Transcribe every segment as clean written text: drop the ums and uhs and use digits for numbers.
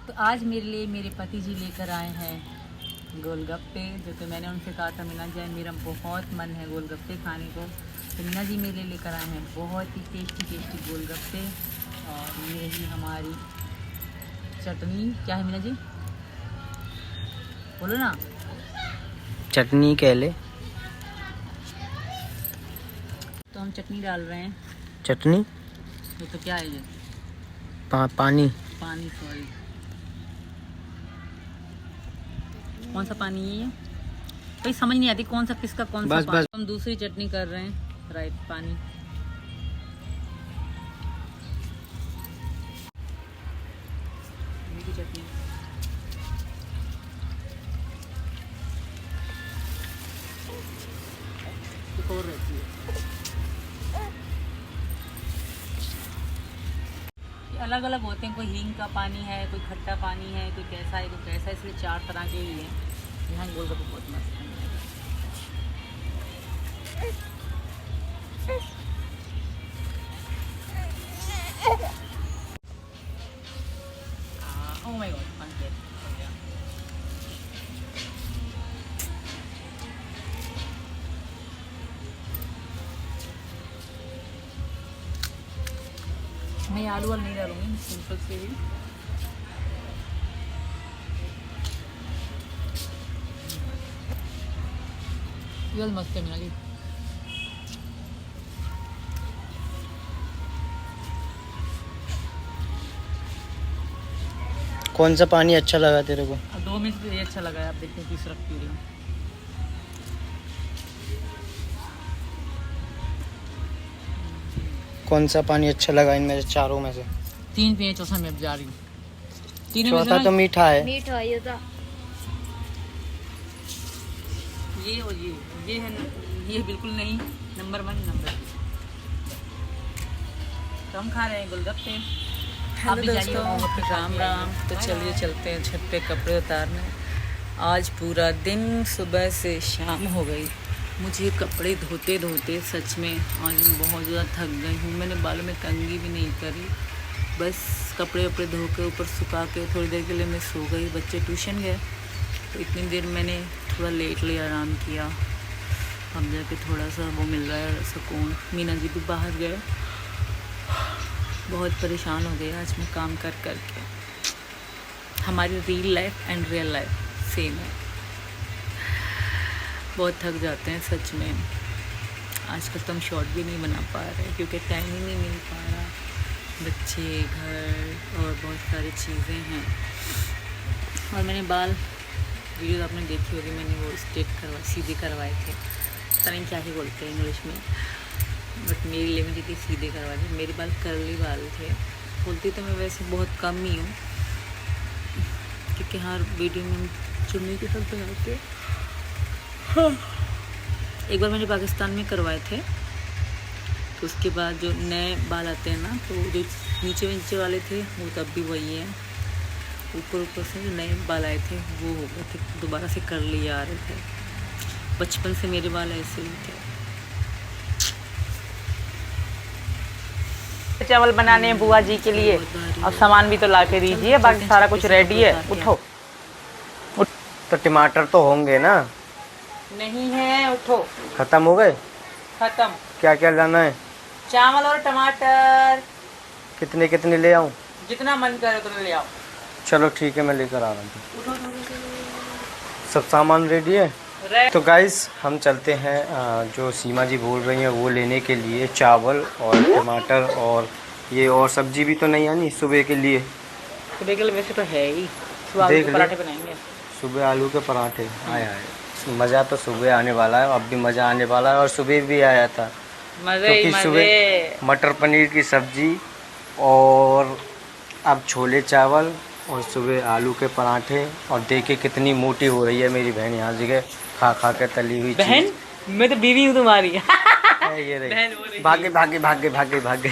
तो आज मेरे लिए मेरे पति जी लेकर आए हैं गोलगप्पे, जो कि मैंने उनसे कहा था मीना जी मेरा बहुत मन है गोलगप्पे खाने को। तो मीना जी मेरे लिए लेकर आए हैं बहुत ही टेस्टी गोलगप्पे। और ये ही हमारी चटनी, क्या है मीना जी बोलो ना। चटनी कह ले। तो हम चटनी डाल रहे हैं। चटनी वो तो क्या है ये पानी। पानी, सॉरी कौन सा पानी है ये भाई, समझ नहीं आती कौन सा किसका कौन सा पानी। हम दूसरी चटनी कर रहे हैं, राइट पानी। चटनी और रहती है, अलग अलग होते हैं। कोई हींग का पानी है, कोई खट्टा पानी है, कोई कैसा है कोई कैसा है, इसलिए 4 तरह के ही हैं। यहाँ गोलगप्पे बहुत मस्त है। ओह माय गॉड, बन गया। मैं आलू वाल नहीं डालूंगी, सिंपल से ही। ये मस्त है मीना जी। कौन सा पानी अच्छा लगा तेरे को? 2 में से ये अच्छा लगा है, आप देखते हैं तीसरा पी रही हूँ। कौन सा पानी अच्छा लगा इनमें से चारों में से? 3 पिए, चौथा में अब जा रही हूँ। तीनों में से चौथा तो मीठा है। मीठा ये था। ये और ये है, ये बिल्कुल नहीं। Number 1 number 2। तो हम खा रहे हैं गोलगप्पे। आप भी जाइए गोलगप्पे। राम राम। तो चलिए चलते हैं छत पे कपड़े उतारने। आज पूरा दिन सुबह से शाम हो गई, मुझे कपड़े धोते धोते सच में आज मैं बहुत ज़्यादा थक गई हूँ। मैंने बालों में कंघी भी नहीं करी, बस कपड़े वपड़े धो के ऊपर सुखा के थोड़ी देर के लिए मैं सो गई। बच्चे ट्यूशन गए तो इतनी देर मैंने थोड़ा लेट ले आराम किया। अब जाके थोड़ा सा वो मिल रहा है सुकून। मीना जी भी बाहर गए, बहुत परेशान हो गए आज मैं काम कर कर के। हमारी real life and real life same है, बहुत थक जाते हैं सच में। आजकल तो हम शॉर्ट भी नहीं बना पा रहे क्योंकि टाइम ही नहीं मिल पा रहा। बच्चे, घर और बहुत सारी चीज़ें हैं। और मैंने बाल वीडियो आपने देखी होगी, मैंने वो स्ट्रेट सीधे करवाए थे। पता नहीं क्या ही बोलते हैं इंग्लिश में, बट मेरी लिए थी सीधे करवा दी। मेरे बाल कर्ली बाल थे। बोलती तो मैं वैसे बहुत कम ही हूँ, क्योंकि हर वीडियो में हम चुन्नी के साथ बनाते हैं। एक बार मैंने पाकिस्तान में करवाए थे, तो उसके बाद जो नए बाल आते हैं ना, तो जो नीचे वाले थे वो तब भी वही हैं। ऊपर से जो नए बाल आए थे वो हो गए थे, दोबारा से कर लिए आ रहे थे। बचपन से मेरे बाल ऐसे ही थे। चावल बनाने हैं बुआ जी के लिए, और सामान भी तो ला के दीजिए, बाकी सारा कुछ रेडी है। उठो। तो टमाटर तो होंगे ना? नहीं है, उठो। खत्म हो गए? खत्म। क्या क्या लाना है? चावल और टमाटर। कितने कितने ले आऊं? जितना मन करे उतना ले आओ। चलो ठीक है, मैं लेकर आ रहा हूँ। सब सामान रेडी है? तो गाइस हम चलते हैं जो सीमा जी बोल रही हैं वो लेने के लिए, चावल और टमाटर और ये और सब्जी भी तो नहीं आनी सुबह के लिए। सुबह के लिए वैसे तो है ही, सुबह आलू के पराठे बनाएंगे। सुबह आलू के पराठे आया है। मज़ा तो सुबह आने वाला है, अब भी मज़ा आने वाला है, और सुबह भी आया था। मज़े सुबह मटर पनीर की सब्जी और अब छोले चावल और सुबह आलू के पराठे। और देखिए कितनी मोटी हो रही है मेरी बहन यहाँ जगह खा खा के तली हुई बहन। मैं तो बीवी हूँ तुम्हारी। ये रही भागे भागे भागे भागे भागे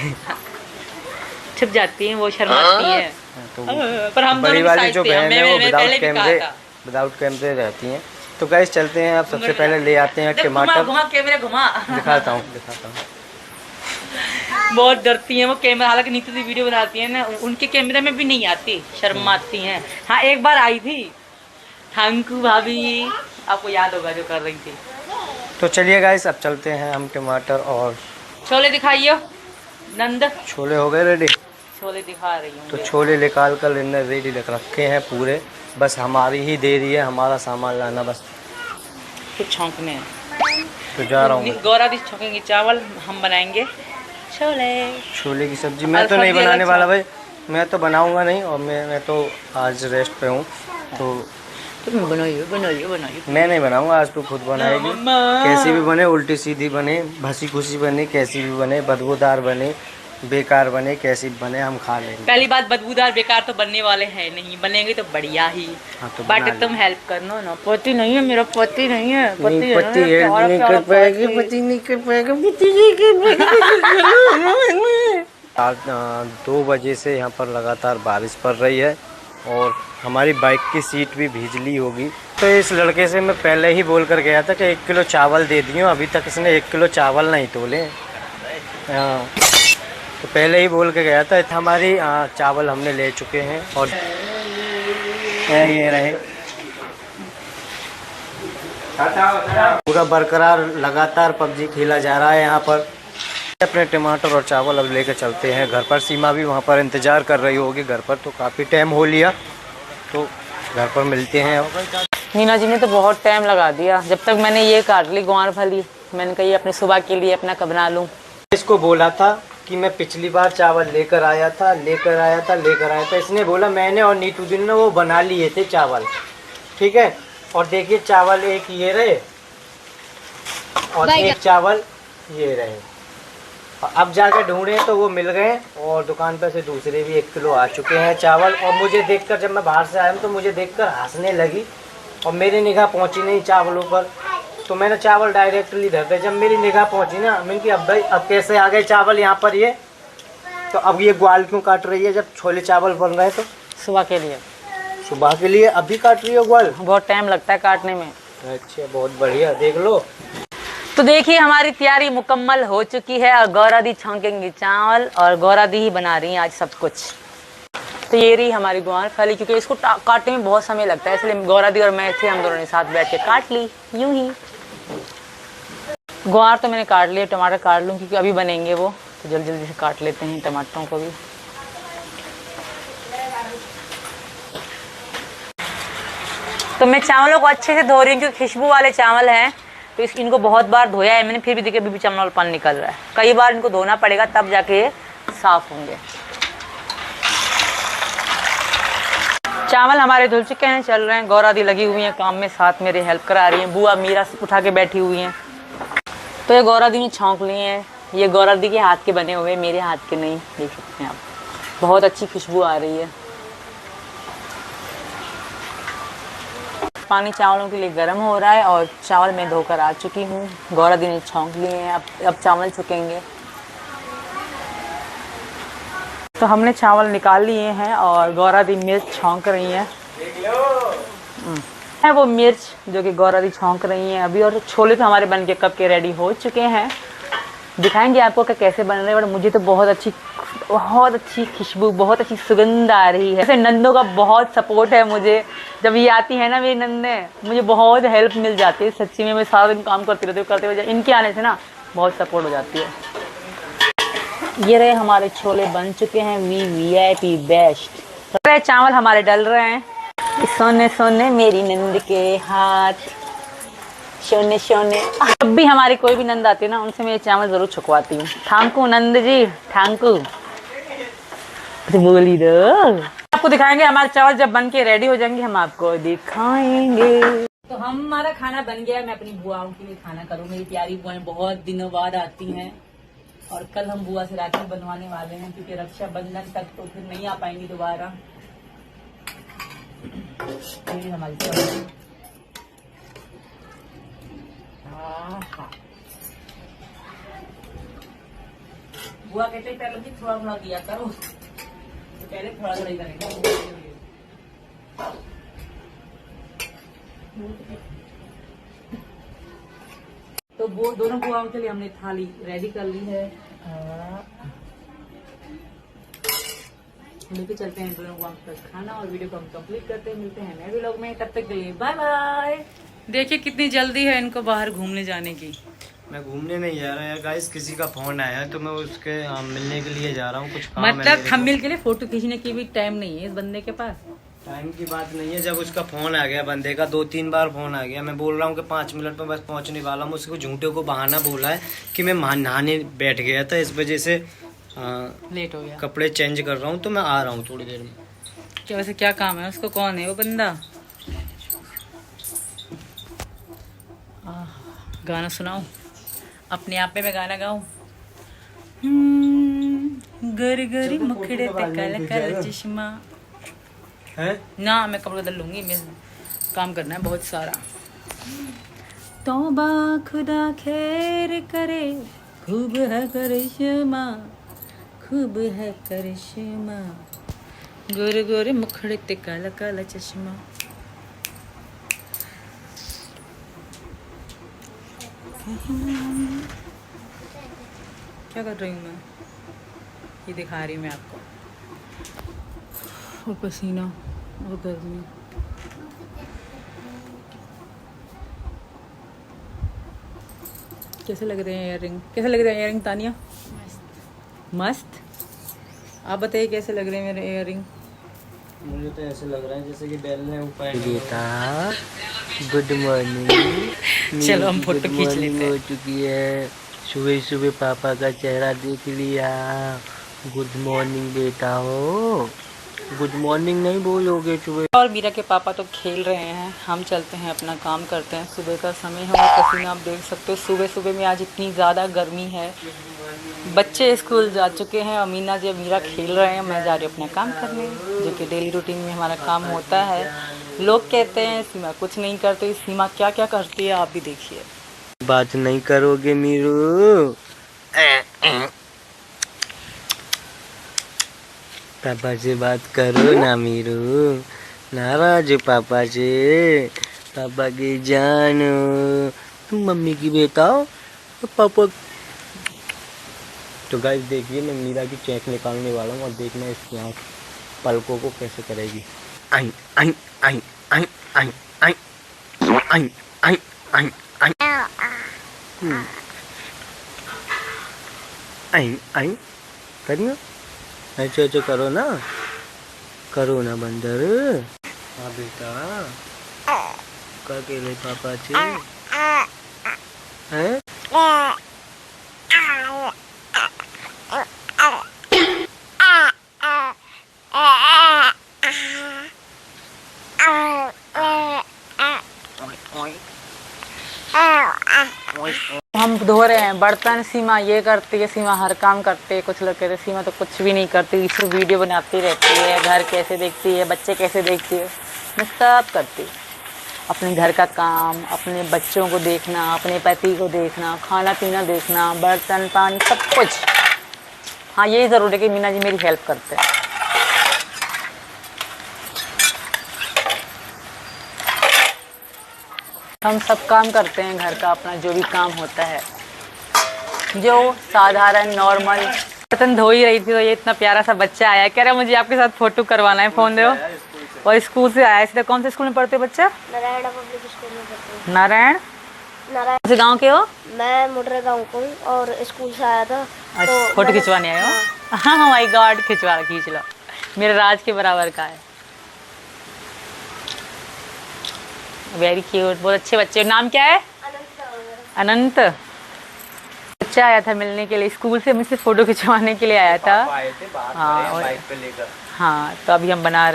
छुप जाती है, वो शर्माती है। तो पर हम बड़ी वाली जो बहन है वो विदाउट कैमरे रहती हैं। तो गाइस चलते हैं। अब सबसे पहले ले आते हैं टमाटर। घुमा कैमरे घुमा। दिखाता हूँ। बहुत डरती हैं वो कैमरा, हालांकि नीतू दी वीडियो बनाती है ना, उनके कैमरे में भी नहीं आती, शर्माती हैं। हाँ एक बार आई थी थैंकू भाभी, आपको याद होगा जो कर रही थी। तो चलिए गाइस अब चलते हैं हम टमाटर और छोले दिखाइए नंद। छोले हो गए रेडी। छोले दिखा रही हूँ। तो छोले निकाल कर इन्हें रेडी रखे हैं पूरे, बस हमारी ही देरी है, हमारा सामान लाना बस। कुछ छौंकने हैं तो जा रहा हूँ। गौरा दी छौंकेंगे चावल, हम बनाएंगे छोले। छोले की सब्जी मैं तो नहीं बनाने वाला भाई, मैं तो बनाऊंगा नहीं, और मैं तो आज रेस्ट पे हूँ। तो बनाइए। मैं नहीं बनाऊंगा, आज तो खुद बनाएगी। कैसी भी बने, उल्टी सीधी बने, भसी खुशी बने, कैसी भी बने, बदबूदार बने, बेकार बने, कैसी भी बने, हम खा लेंगे। पहली बात बदबूदार बेकार तो बनने वाले हैं नहीं, बनेंगे तो बढ़िया ही। हाँ, तो बट तुम हेल्प करना ना। पति नहीं है मेरा, पति नहीं है, पति नहीं कर पाएगी, पति नहीं कर पाएगा, पति नहीं कर पाएगा। आज 2 बजे से यहाँ पर लगातार बारिश पड़ रही है और हमारी बाइक की सीट भी भीजली होगी। तो इस लड़के से मैं पहले ही बोल कर गया था कि 1 किलो चावल दे दियो, अभी तक इसने 1 किलो चावल नहीं तोले। हाँ, तो पहले ही बोल के गया था। हमारी चावल हमने ले चुके हैं और ये रहे पूरा बरकरार लगातार पबजी खेला जा रहा है यहाँ पर। अपने टमाटर और चावल अब लेकर चलते हैं घर पर। सीमा भी वहाँ पर इंतज़ार कर रही होगी घर पर, तो काफ़ी टाइम हो लिया, तो घर पर मिलते हैं। मीना जी ने तो बहुत टाइम लगा दिया, जब तक मैंने ये काट ली ग्वार फली, मैंने कही अपने सुबह के लिए अपना कब बना लूँ। इसको बोला था कि मैं पिछली बार चावल लेकर आया था, इसने बोला मैंने और नीतू दिन ने वो बना लिए थे चावल, ठीक है। और देखिए चावल एक ये रहे और एक चावल ये रहे। अब जाकर ढूंढे तो वो मिल गए और दुकान पर से दूसरे भी 1 किलो आ चुके हैं चावल। और मुझे देखकर, जब मैं बाहर से आया तो मुझे देखकर हंसने लगी और मेरी निगाह पहुंची नहीं चावलों पर, तो मैंने चावल डायरेक्टली धर दिया। जब मेरी निगाह पहुंची ना, मैंने कि अब भाई अब कैसे आ गए चावल यहाँ पर ये। तो अब ये ग्वाल क्यों काट रही है जब छोले चावल बन रहे हैं? तो सुबह के लिए, सुबह के लिए अभी काट रही हो ग्वाल? बहुत टाइम लगता है काटने में। अच्छा, बहुत बढ़िया, देख लो। तो देखिए हमारी तैयारी मुकम्मल हो चुकी है और गौरा दी छौंकेंगी चावल और गौरा दी ही बना रही हैं आज सब कुछ। तो ये रही हमारी ग्वार फली, क्योंकि इसको काटने में बहुत समय लगता है, इसलिए गौरा दी और मैं थे, हम दोनों ने साथ बैठ के काट ली यूं ही। ग्वार तो मैंने काट लिया, टमाटर काट लूँ क्योंकि अभी बनेंगे वो, तो जल्दी जल्दी से काट लेते हैं टमाटरों को भी। तो मैं चावलों को अच्छे से धो रही हूँ क्योंकि खुशबू वाले चावल हैं, तो इनको बहुत बार धोया है मैंने, फिर भी देखिए अभी भी चावल पानी निकल रहा है। कई बार इनको धोना पड़ेगा तब जाके ये साफ होंगे। चावल हमारे धुल चुके हैं, चल रहे हैं। गौरा दी लगी हुई हैं काम में, साथ मेरे हेल्प करा रही हैं। बुआ मीरा उठा के बैठी हुई हैं। तो ये गौरा दी ने छौंक लिए हैं, ये गौरा दी के हाथ के बने हुए, मेरे हाथ के नहीं, देख सकते हैं आप। बहुत अच्छी खुशबू आ रही है। पानी चावलों के लिए गर्म हो रहा है और चावल मैं धोकर आ चुकी हूँ। गौरा दी ने छौंक लिए हैं, अब चावल छुकेंगे। तो हमने चावल निकाल लिए हैं और गौरा दी मिर्च छौंक रही हैं। है वो मिर्च जो कि गौरा दी छौंक रही हैं अभी। और छोले तो हमारे बन के कब के रेडी हो चुके हैं, दिखाएंगे आपको कि कैसे बन रहे हैं। बट मुझे तो बहुत अच्छी खुशबू, बहुत अच्छी सुगंध आ रही है। ऐसे नंदों का बहुत सपोर्ट है मुझे, जब ये आती है ना मेरी नंदे, मुझे बहुत हेल्प मिल जाती है सच्ची में। मैं सारा दिन काम करती रहती हूँ, करते हुए इनके आने से ना बहुत सपोर्ट हो जाती है। ये रहे हमारे छोले बन चुके हैं, VIP बेस्ट। तो चावल हमारे डल रहे हैं। सोने सोने मेरी नंद के हाथ, सोने सोने। जब भी हमारी कोई भी नंद आती है ना, उनसे मैं चावल जरूर छुकवाती हूँ। Thank you Nand ji, thank you. बोली दो, आपको दिखाएंगे हमारे चावल जब बन के रेडी हो जाएंगे, हम आपको दिखाएंगे। तो हमारा खाना बन गया। मैं अपनी बुआओं के लिए खाना करूँ। मेरी प्यारी बुआएं बहुत दिनों बाद आती हैं और कल हम बुआ से राखी बनवाने वाले हैं, क्योंकि रक्षाबंधन तक तो फिर नहीं आ पाएंगी दोबारा। ये हमारी बुआ कहते हैं पहले थोड़ा थोड़ा दिया करो, तो पहले थोड़ा थोड़ा ही करेंगे। तो वो दोनों बुआओं के लिए हमने थाली रेडी कर ली है। लेके चलते हैं लोग वहाँ पर खाना और वीडियो को हम कंप्लीट करते हैं। मिलते हैं नए व्लॉग में, तब तक के लिए बाय बाय। देखिए कितनी जल्दी है इनको बाहर घूमने जाने की। मैं घूमने नहीं जा रहा यार गाइस, किसी का फोन आया है तो मैं उसके मिलने के लिए जा रहा हूँ। कुछ काम है मतलब मेरे थंबनेल के लिए फोटो खींचने की भी टाइम नहीं है इस बंदे के पास। टाइम की बात नहीं है, जब उसका फोन आ गया बंदे का 2-3 बार फोन आ गया, मैं बोल रहा हूँ कि 5 मिनट में बस पहुंचने वाला हूँ। उसको झूठे को बहाना बोला है कि मैं नहाने बैठ गया था, इस वजह से लेट हो गया। कपड़े चेंज कर रहा हूँ तो मैं आ रहा हूँ थोड़ी देर में। क्या वैसे क्या काम है उसको, कौन है वो बंदा? गाना सुनाऊं अपने आप में, मैं गाना गाऊं। गर गर मुखड़े ते कल कल चश्मा है ना, मैं कपड़े बदल लूंगी, मैं काम करना है बहुत सारा। तौबा खुदा खैर करे, खूब है करिश्मा, खूब है करिश्मा, गोरे गोरे मुखड़े ते काला काला चश्मा। क्या कर रही हूँ मैं, ये दिखा रही हूँ मैं आपको। और पसीना और गर्मी। कैसे लग रहे हैं इयररिंग, कैसे लग रहे हैं इयररिंग तानिया? मस्त। आप बताइए कैसे लग रहे हैं मेरे इयररिंग? मुझे तो ऐसे लग रहा है जैसे कि बैल ने ऊपर बेटा गुड मॉर्निंग। चलो हम फोटो खींच लेते हैं। हो चुकी है, सुबह सुबह पापा का चेहरा देख लिया। गुड मॉर्निंग बेटा हो, गुड मॉर्निंग नहीं बोलोगे सुबह? और मीरा के पापा तो खेल रहे हैं, हम चलते हैं अपना काम करते हैं। सुबह का समय है और पसीना आप देख सकते हो। सुबह सुबह में आज इतनी ज़्यादा गर्मी है। बच्चे स्कूल जा चुके हैं और मीना जी मीरा खेल रहे हैं, मैं जा रही हूँ अपना काम करने, जो कि डेली रूटीन में हमारा काम होता है। लोग कहते हैं सीमा कुछ नहीं करती, सीमा क्या क्या करती है आप भी देखिए। बात नहीं करोगे मीरू? पापा से बात करो ना मीरू, नाराज हो पापा से? पापा की जान, तुम मम्मी की बेटा हो पापा। तो गाइस देखिए मैं मीरा की चेक निकालने वाला हूँ और देखना इसकी आँख पलकों को कैसे करेगी। आई आई आई आई आई आई आई आई आई आई आई आई करियो, ऐसे ऐसे करो ना, करो ना बंदर। हाँ बेटा क्या कह रहे पापा से हैं? हम धो रहे हैं बर्तन। सीमा ये करती है, सीमा हर काम करती है। कुछ लोग कहते हैं सीमा तो कुछ भी नहीं करती, सिर्फ वीडियो बनाती रहती है, घर कैसे देखती है, बच्चे कैसे देखती है। मैं सब करती हूँ, अपने घर का काम, अपने बच्चों को देखना, अपने पति को देखना, खाना पीना देखना, बर्तन पानी सब कुछ। हाँ यही ज़रूर है कि मीना जी मेरी हेल्प करते हैं। हम सब काम करते हैं घर का, अपना जो भी काम होता है, जो साधारण नॉर्मल। बर्तन धो ही रही थी तो ये इतना प्यारा सा बच्चा आया, कह रहा मुझे आपके साथ फोटो करवाना है, फ़ोन दो। और स्कूल से आया। सीधा कौन से स्कूल में पढ़ते हो बच्चा? नारायण पब्लिक स्कूल में पढ़ते हैं। नारायण से गांव के हो? मैं मुडरे गांव को हूँ और स्कूल से आया था। तो फोटो खिंचवाने आए हो? हाँ माय गॉड, खींच लो, मेरे राज के बराबर का है। वेरी क्यूट, बहुत अच्छे बच्चे। नाम क्या है? अनंत। बच्चा आया था मिलने के लिए, स्कूल से मुझसे फ़ोटो खिंचवाने के लिए आया था। हाँ और हाँ, तो अभी हम बना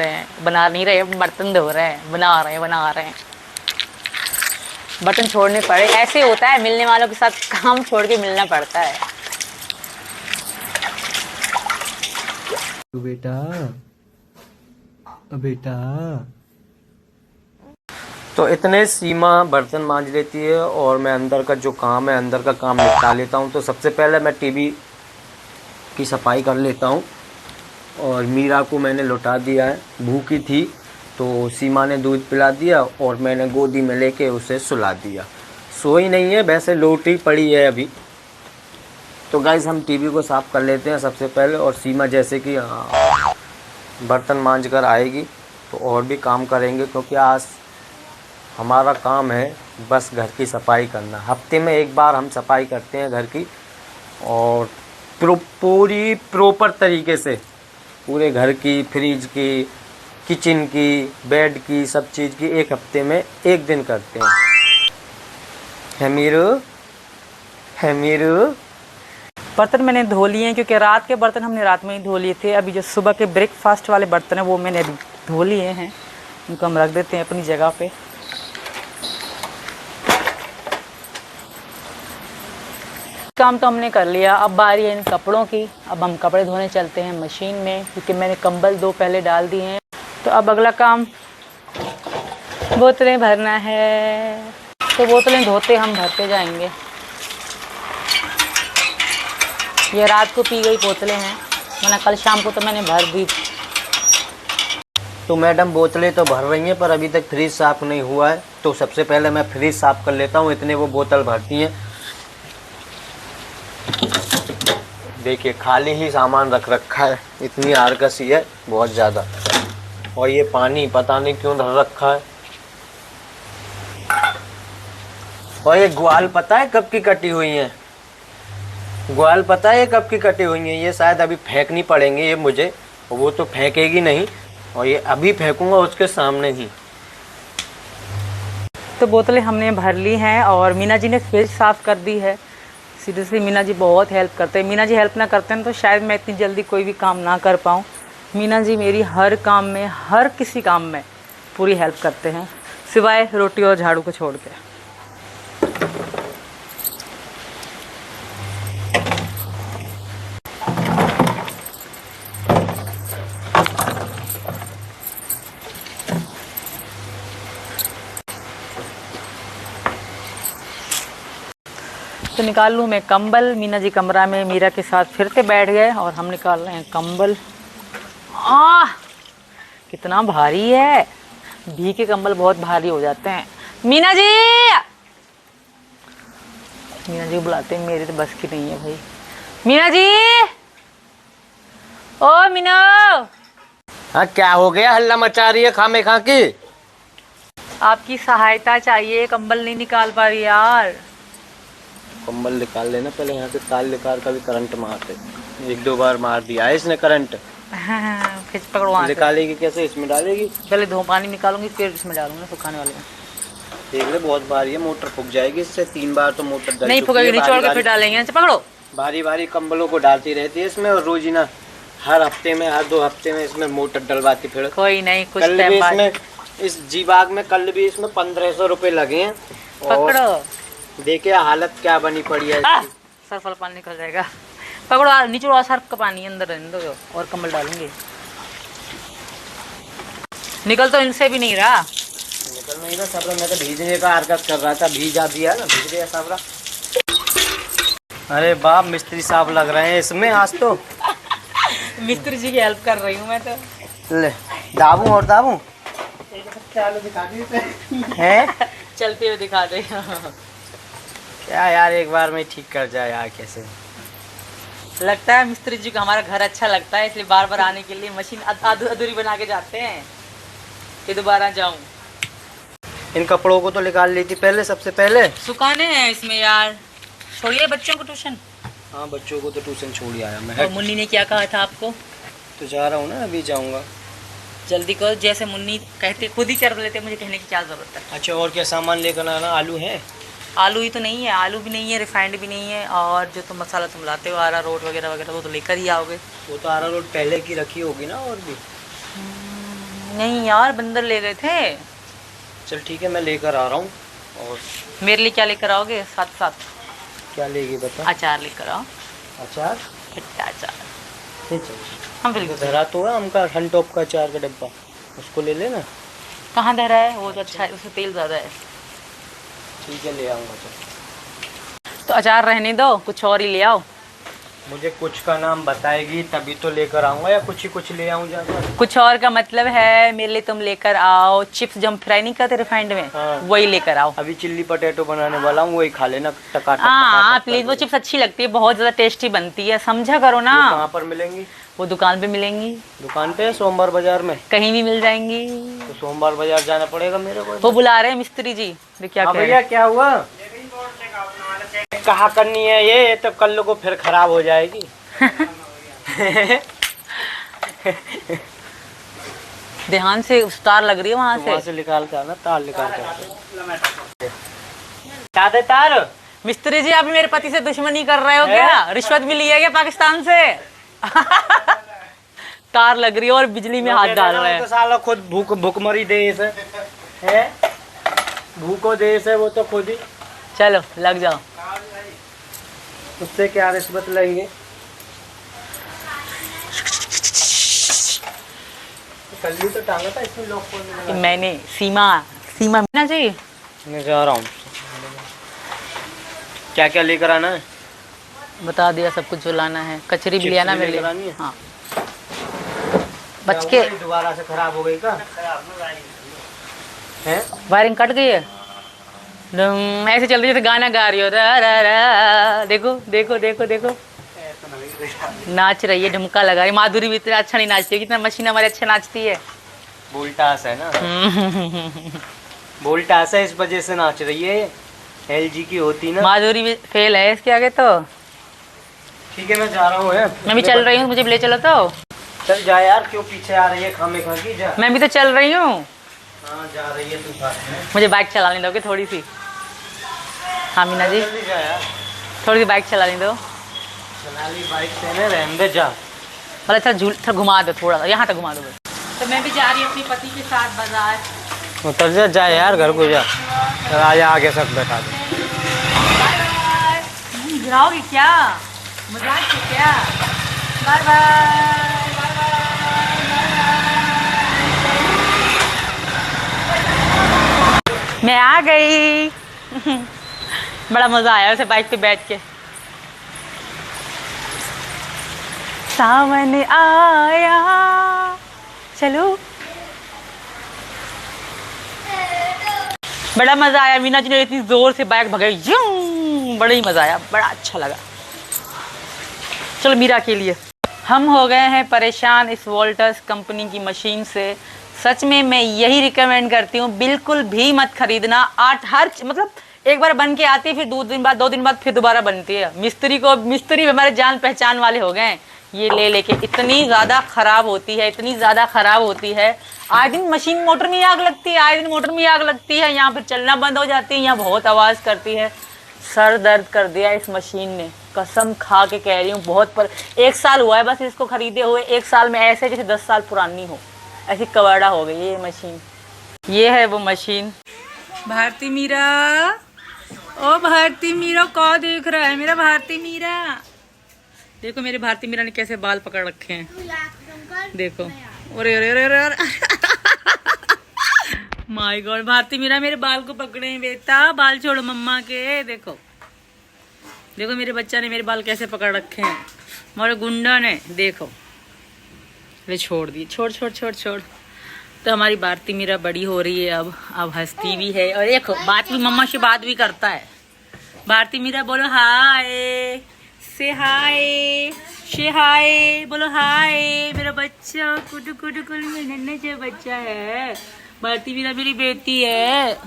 नहीं रहे, बर्तन धो रहे हैं, बना रहे हैं। बर्तन छोड़ने पड़े, ऐसे होता है, मिलने वालों के साथ काम छोड़ के मिलना पड़ता है। बेटा तो इतने सीमा बर्तन मांज लेती है और मैं अंदर का जो काम है, अंदर का काम निपटा लेता हूँ। तो सबसे पहले मैं टीवी की सफाई कर लेता हूँ। और मीरा को मैंने लौटा दिया है, भूखी थी तो सीमा ने दूध पिला दिया और मैंने गोदी में लेके उसे सुला दिया। सोई नहीं है, वैसे लोटी पड़ी है अभी। तो गाइस हम टीवी को साफ़ कर लेते हैं सबसे पहले। और सीमा जैसे कि बर्तन मांज कर आएगी तो और भी काम करेंगे, क्योंकि आज हमारा काम है बस घर की सफाई करना। हफ्ते में एक बार हम सफाई करते हैं घर की, और पूरी प्रॉपर तरीके से पूरे घर की, फ्रिज की, किचन की, बेड की, सब चीज़ की एक हफ्ते में एक दिन करते हैं। है मीरू बर्तन मैंने धो लिए हैं, क्योंकि रात के बर्तन हमने रात में ही धो लिए थे। अभी जो सुबह के ब्रेकफास्ट वाले बर्तन हैं वो मैंने अभी धो लिए हैं, उनको हम रख देते हैं अपनी जगह पे। काम तो हमने कर लिया, अब बारी है इन कपड़ों की। अब हम कपड़े धोने चलते हैं मशीन में, क्योंकि मैंने कंबल 2 पहले डाल दिए हैं। तो अब अगला काम बोतलें भरना है, तो बोतलें धोते हम भरते जाएंगे। ये रात को पी गई बोतलें हैं, वरना कल शाम को तो मैंने भर दी। तो मैडम बोतलें तो भर रही हैं, पर अभी तक फ्रिज साफ़ नहीं हुआ है। तो सबसे पहले मैं फ्रिज साफ़ कर लेता हूँ, इतने वो बोतल भरती हैं। देखिए खाली ही सामान रख रखा है, इतनी आरकसी है बहुत ज़्यादा। और ये पानी पता नहीं क्यों धर रखा है। और ये ग्वाल पता है कब की कटी हुई है? ग्वाल पता है ये कब की कटी हुई है? ये शायद अभी फेंकनी पड़ेंगे ये मुझे, वो तो फेंकेगी नहीं, और ये अभी फेंकूंगा उसके सामने ही। तो बोतलें हमने भर ली हैं, और मीना जी ने फ्रिज साफ़ कर दी है। सीरियसली मीना जी बहुत हेल्प करते हैं। मीना जी हेल्प ना करते हैं तो शायद मैं इतनी जल्दी कोई भी काम ना कर पाऊँ। मीना जी मेरी हर काम में, हर किसी काम में पूरी हेल्प करते हैं, सिवाय रोटी और झाड़ू को छोड़ के। तो निकाल लूँ मैं कंबल। मीना जी कमरा में मीरा के साथ फिर से बैठ गए, और हम निकाल रहे हैं कंबल। कितना भारी है, भी के कंबल बहुत भारी हो जाते हैं। मीना जी बुलाते हैं, मेरे तो बस की नहीं है भाई। मीना जी, ओ मीना। हाँ क्या हो गया, हल्ला मचा रही है खामे खा की? आपकी सहायता चाहिए, कंबल नहीं निकाल पा रही यार। कंबल निकाल लेना पहले, यहाँ से तार निकाल का भी करंट मारते। 1-2 बार मार दिया है इसने करंट। खिंच पकड़वा निकालेगी कैसे? इसमें डालेगी? पहले धो पानी निकालूंगी, फिर इसमें डालूंगी सुखाने वाले में। देख ले बहुत भारी है, मोटर फूक जाएगी इससे। 3 बार तो मोटर डल नहीं फूकेगी, निचोड़ के फिर डालेंगे। पकड़ो। भारी भारी कंबलों को डालती रहती है इसमें, और रोजीना हर हफ्ते में, हर 2 हफ्ते में इसमें मोटर डलवाती। फिर कोई नहीं, कुछ कल भी टाइम बाद इसमें, इस जीबाग में कल भी इसमें 1500 रुपए लगे हैं। पकड़ो। देखिए हालत क्या बनी पड़ी है इसकी। सर्फ वाला पानी निकल जाएगा। पकड़ो, नीचे सर्फ का पानी अंदर रहने दो, और कंबल डालेंगे। निकल तो इनसे भी नहीं रहा। निकल नहीं रहा सबरा, मैं तो भीजने का हरकत कर रहा था। भीजा दिया ना, भीज गया सबरा। अरे बाप, मिस्त्री साहब लग रहे हैं इसमें आज तो। मिस्त्री जी की हेल्प कर रही हूँ मैं तो। ले दाबू और दाबू है, चलते हुए दिखा दे। क्या यार, एक बार में ठीक कर जाए यार कैसे? लगता है मिस्त्री जी को हमारा घर अच्छा लगता है, इसलिए बार बार आने के लिए मशीन अधूरी बना के जाते हैं कि दोबारा जाऊं। इन कपड़ों को तो निकाल ली थी पहले, सबसे पहले सुखाने हैं इसमें यार। छोड़िए बच्चों को ट्यूशन। हाँ बच्चों को तो ट्यूशन छोड़ आया मैं। और मुन्नी ने क्या कहा था आपको? तो जा रहा हूँ ना, अभी जाऊँगा। जल्दी करो, जैसे मुन्नी कहते खुद ही कर लेते, मुझे कहने की क्या जरूरत है। अच्छा और क्या सामान लेकर आना? आलू है? आलू ही तो नहीं है, आलू भी नहीं है, रिफाइंड भी नहीं है, और जो तुम मसाला तुम लाते हो अरारोट वगैरह वगैरह वो तो लेकर ही आओगे। वो तो अरारोट पहले की रखी होगी ना। और भी नहीं यार, बंदर ले गए थे। चल ठीक है, मैं लेकर आ रहा हूँ। और मेरे लिए क्या लेकर आओगे साथ साथ? क्या लेगी बता? अचार लेकर आओ। अचार? खट्टा अचार। ठीक है, हम बिल्कुल। धरा तो है हमका हनटॉप का अचार का डब्बा, उसको ले लेना। कहाँ धरा है? वो तो अच्छा है, उसमें तेल ज़्यादा है। ठीक है ले आऊँगा। चल तो अचार रहने दो, कुछ और ही ले आओ। मुझे कुछ का नाम बताएगी तभी तो लेकर आऊँगा, या कुछ ले आऊँ जाकर? कुछ और का मतलब है मेरे लिए तुम लेकर आओ चिप्स, जो हम फ्राई नहीं करते रिफाइंड में। हाँ। वही लेकर आओ। अभी चिल्ली पटेटो बनाने वाला हूँ, वही खा लेना। टका हाँ प्लीज, वो चिप्स अच्छी लगती है, बहुत ज़्यादा टेस्टी बनती है, समझा करो ना। कहाँ पर मिलेंगी? वो दुकान पे मिलेंगी, दुकान पे सोमवार बाजार में, कहीं भी मिल जाएंगी। तो सोमवार बाजार जाना पड़ेगा मेरे को। वो बुला रहे हैं मिस्त्री जी, क्या हाँ कह रहे भैया हैं? क्या हुआ? कहाँ करनी है ये तो कल को फिर खराब हो जाएगी। ध्यान से तार लग रही है वहाँ तो वहाँ से। से निकाल के आना, तार निकाल के। क्या दे तार? मिस्त्री जी आप मेरे पति से दुश्मनी कर रहे हो क्या? रिश्वत भी ली है क्या पाकिस्तान से? तार लग रही है और बिजली में हाथ डाल रहे तो हैं। साला खुद भूखमरी देश है, भूखो देश है वो तो खुद ही। चलो लग जाओ। उससे क्या रिश्वत लेंगे? कल्ली तो टांगा था इसमें लोग कि मैंने सीमा मिलना चाहिए। मैं जा रहा हूँ। क्या क्या लेकर आना है? बता दिया सब कुछ जो लाना है। कचरी भी लिया ना मेरे लेकर आनी लिए। है? हाँ बच के। दोबारा से खराब हो गई का? हैं? वायरिंग कट गई है। ऐसे चल रही है जैसे गाना गा रही हो। रा रा रा। देखो देखो देखो देखो नाच रही है, ढुमका लगा रही है। माधुरी भी इतना अच्छा नहीं नाचती है, कितना मशीन हमारे अच्छा नाचती है। वोल्टास है ना, वोल्टास है, इस वजह से नाच रही है। LG की होती ना। माधुरी भी फेल है इसके आगे तो। ठीक है मैं जा रहा हूँ। मैं भी चल रही हूँ, मुझे भी ले चलो तो। चल जा यार, क्यों पीछे आ रही है खामे खा की? जा। मैं भी तो चल रही हूँ। हाँ जा रही है तू साथ में। मुझे बाइक चलाने दोगे थोड़ी सी? हाँ मीना जी जल्दी जा यार, थोड़ी सी बाइक चलाने दो। चला ली बाइक से ना, रहने दे जा। मतलब अच्छा घुमा दो थोड़ा सा, यहाँ तक घुमा दो बस। तो मैं भी जा रही हूँ अपने पति के साथ बाजार। उतर जा यार, घर को जा। आजा आगे सब बैठा दे। गिराओगी क्या? मजाक है क्या? Bye bye. मैं आ गई। बड़ा मजा आया उसे बाइक पे बैठ के। सावन आया चलो। बड़ा मजा आया। मीना जी ने इतनी जोर से बाइक भगाई, बड़ा ही मजा आया, बड़ा अच्छा लगा। चलो मीरा के लिए। हम हो गए हैं परेशान इस वोल्टस कंपनी की मशीन से। सच में मैं यही रिकमेंड करती हूँ, बिल्कुल भी मत खरीदना। मतलब एक बार बन के आती है, फिर 2 दिन बाद फिर दोबारा बनती है। मिस्त्री हमारे जान पहचान वाले हो गए। ये ले लेके इतनी ज़्यादा ख़राब होती है, इतनी ज़्यादा ख़राब होती है। आए दिन मशीन मोटर में आग लगती है, आए दिन मोटर में आग लगती है। यहाँ फिर चलना बंद हो जाती है, यहाँ बहुत आवाज़ करती है। सर दर्द कर दिया इस मशीन ने, कसम खा के कह रही हूँ। बहुत 1 साल हुआ है बस इसको खरीदे हुए। 1 साल में ऐसे जैसे 10 साल पुरानी हो, ऐसी कवाड़ा हो गई ये मशीन। ये है वो मशीन। भारती मीरा, ओ भारती मीरा, कौन देख रहा है मेरा भारती मीरा? देखो मेरे भारती मीरा ने कैसे बाल पकड़ रखे हैं, देखो। अरे अरे अरे अरे माय गॉड, भारती मीरा मेरे बाल को पकड़े हैं। बेटा बाल छोड़ो मम्मा के। देखो देखो मेरे बच्चा ने मेरे बाल कैसे पकड़ रखे हैं, हमारे गुंडा ने। देखो वे छोड़ दिए, छोड़ छोड़ छोड़ छोड़। तो हमारी भारती मीरा बड़ी हो रही है अब हंसती भी है, और देखो बात भी, मम्मा से बात भी करता है। भारती मीरा बोलो हाय, से हाय, बोलो हाय। मेरा बच्चा कुटु कुटु कुल में नन्हे से बच्चा है। भारती मीरा मेरी बेटी है।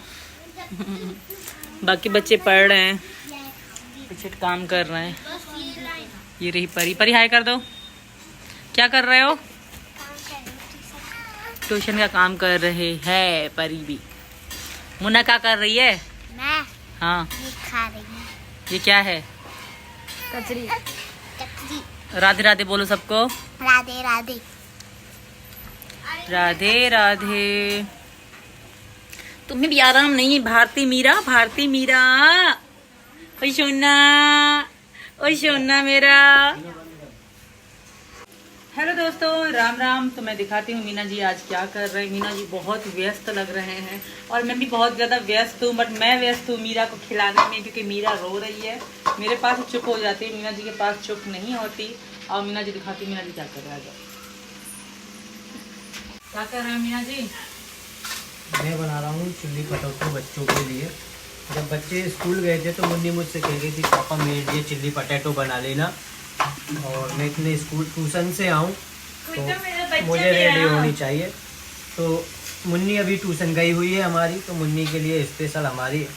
बाकी बच्चे पढ़ रहे हैं, पीछे काम कर रहे हैं। ये रही परी। परी हाय कर दो। क्या कर रहे हो? ट्यूशन का काम कर रहे हैं परी भी। मुन्ना क्या कर रही है? मैं हाँ खा रही हूँ ये क्या है? कचरी। राधे राधे बोलो सबको। राधे राधे। राधे राधे। तुम्हें भी आराम नहीं है भारती मीरा? भारती मीरा, ओए सोना, ओए सोना मेरा। हेलो दोस्तों, राम राम। तो मैं दिखाती हूँ मीना जी आज क्या कर रहे हैं। मीना जी बहुत व्यस्त लग रहे हैं और मैं भी बहुत ज़्यादा व्यस्त हूँ। बट मैं व्यस्त हूँ मीरा को खिलाने में, क्योंकि मीरा रो रही है। मेरे पास चुप हो जाती है, मीना जी के पास चुप नहीं होती। और मीना जी दिखाती, मीना जी क्या कर रहा है। क्या कर रहे हैं मीना जी? मैं बना रहा हूँ चिल्ली पटेटो बच्चों के लिए। जब बच्चे स्कूल गए थे तो मुन्नी मुझसे कह रही थी पापा मेरे लिए चिल्ली पटेटो बना लेना। और मैं इतने स्कूल ट्यूशन से आऊँ तो मुझे रेडी होनी चाहिए। तो मुन्नी अभी ट्यूशन गई हुई है हमारी, तो मुन्नी के लिए स्पेशल हमारी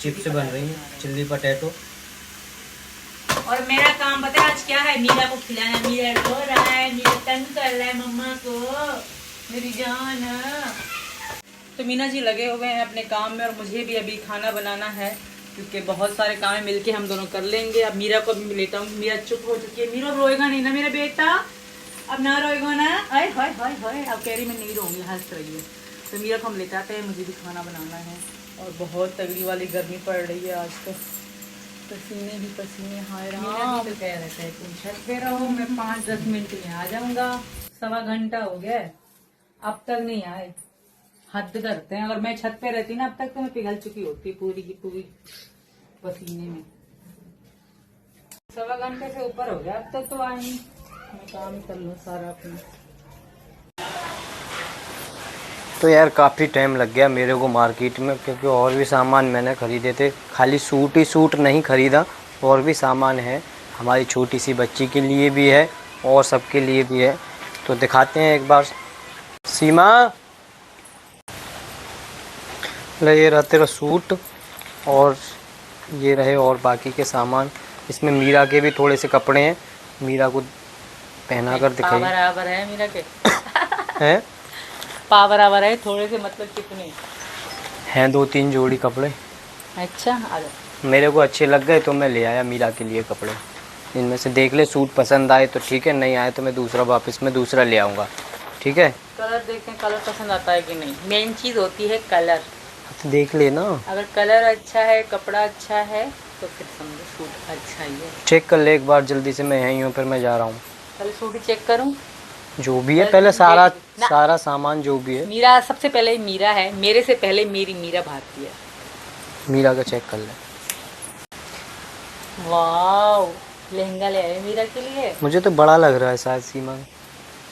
चिप्स बन रही हैं, चिल्ली पटेटो। और मेरा काम पता है आज क्या है? मीरा को खिलाना। मीरा रो रहा है, मीरा तंग कर रहा है मम्मा को, मेरी जान। तो मीना जी लगे हुए हैं अपने काम में और मुझे भी अभी खाना बनाना है, क्योंकि बहुत सारे काम है, मिलके हम दोनों कर लेंगे। अब मीरा को भी लेता हूँ। मीरा चुप हो चुकी है। मीरा रोएगा नहीं ना मेरा बेटा? अब ना रोएगा ना? हाय हाय हाय हाय, अब कह रही मैं नहीं रोऊंगी, हंस रही है। तो मीरा को हम लेते आते हैं, मुझे भी खाना बनाना है। और बहुत तगड़ी वाली गर्मी पड़ रही है आज तो, पसीने ही पसीने। हाय राम, तो कह रहता है तुम छत पे रहो, मैं 5-10 मिनट में आ जाऊंगा। 1.25 घंटा हो गया, अब तक नहीं आए। हद करते हैं। अगर मैं छत पे रहती ना अब तक तो मैं पिघल चुकी होती पूरी की पूरी पसीने में। 1.25 घंटे से ऊपर हो गया, अब तक तो आए नहीं। मैं काम ही कर लूँ सारा अपना। तो यार काफ़ी टाइम लग गया मेरे को मार्केट में, क्योंकि और भी सामान मैंने ख़रीदे थे। खाली सूट ही सूट नहीं ख़रीदा, और भी सामान है। हमारी छोटी सी बच्ची के लिए भी है और सबके लिए भी है। तो दिखाते हैं एक बार। सीमा, ले ये रहा तेरा सूट, और ये रहे और बाकी के सामान। इसमें मीरा के भी थोड़े से कपड़े हैं, मीरा को पहना कर दिखाइए। बराबर है मीरा के हैं पावर आवर है थोड़े से, मतलब कितने हैं? 2-3 जोड़ी कपड़े। अच्छा, आ जाओ। मेरे को अच्छे लग गए तो मैं ले आया मीरा के लिए कपड़े। इनमें से देख ले, सूट पसंद आए तो ठीक है, नहीं आए तो मैं दूसरा वापस में दूसरा ले आऊँगा, ठीक है? कलर देखते हैं, कलर पसंद आता है कि नहीं। मेन चीज़ होती है कलर। तो देख ले ना, अगर कलर अच्छा है, कपड़ा अच्छा है, तो फिर समझो सूट अच्छा ही है। चेक कर ले एक बार जल्दी से। मैं यहीं हूँ, फिर मैं जा रहा हूँ। पहले सूट ही चेक करूँ, जो भी है पहले सारा सामान जो भी है। मीरा सबसे पहले मीरा है, मेरे से पहले मेरी मीरा भारती है। मीरा का चेक कर ले। वाह, लहंगा ले आए मीरा के लिए। मुझे तो बड़ा लग रहा है शायद सीमा।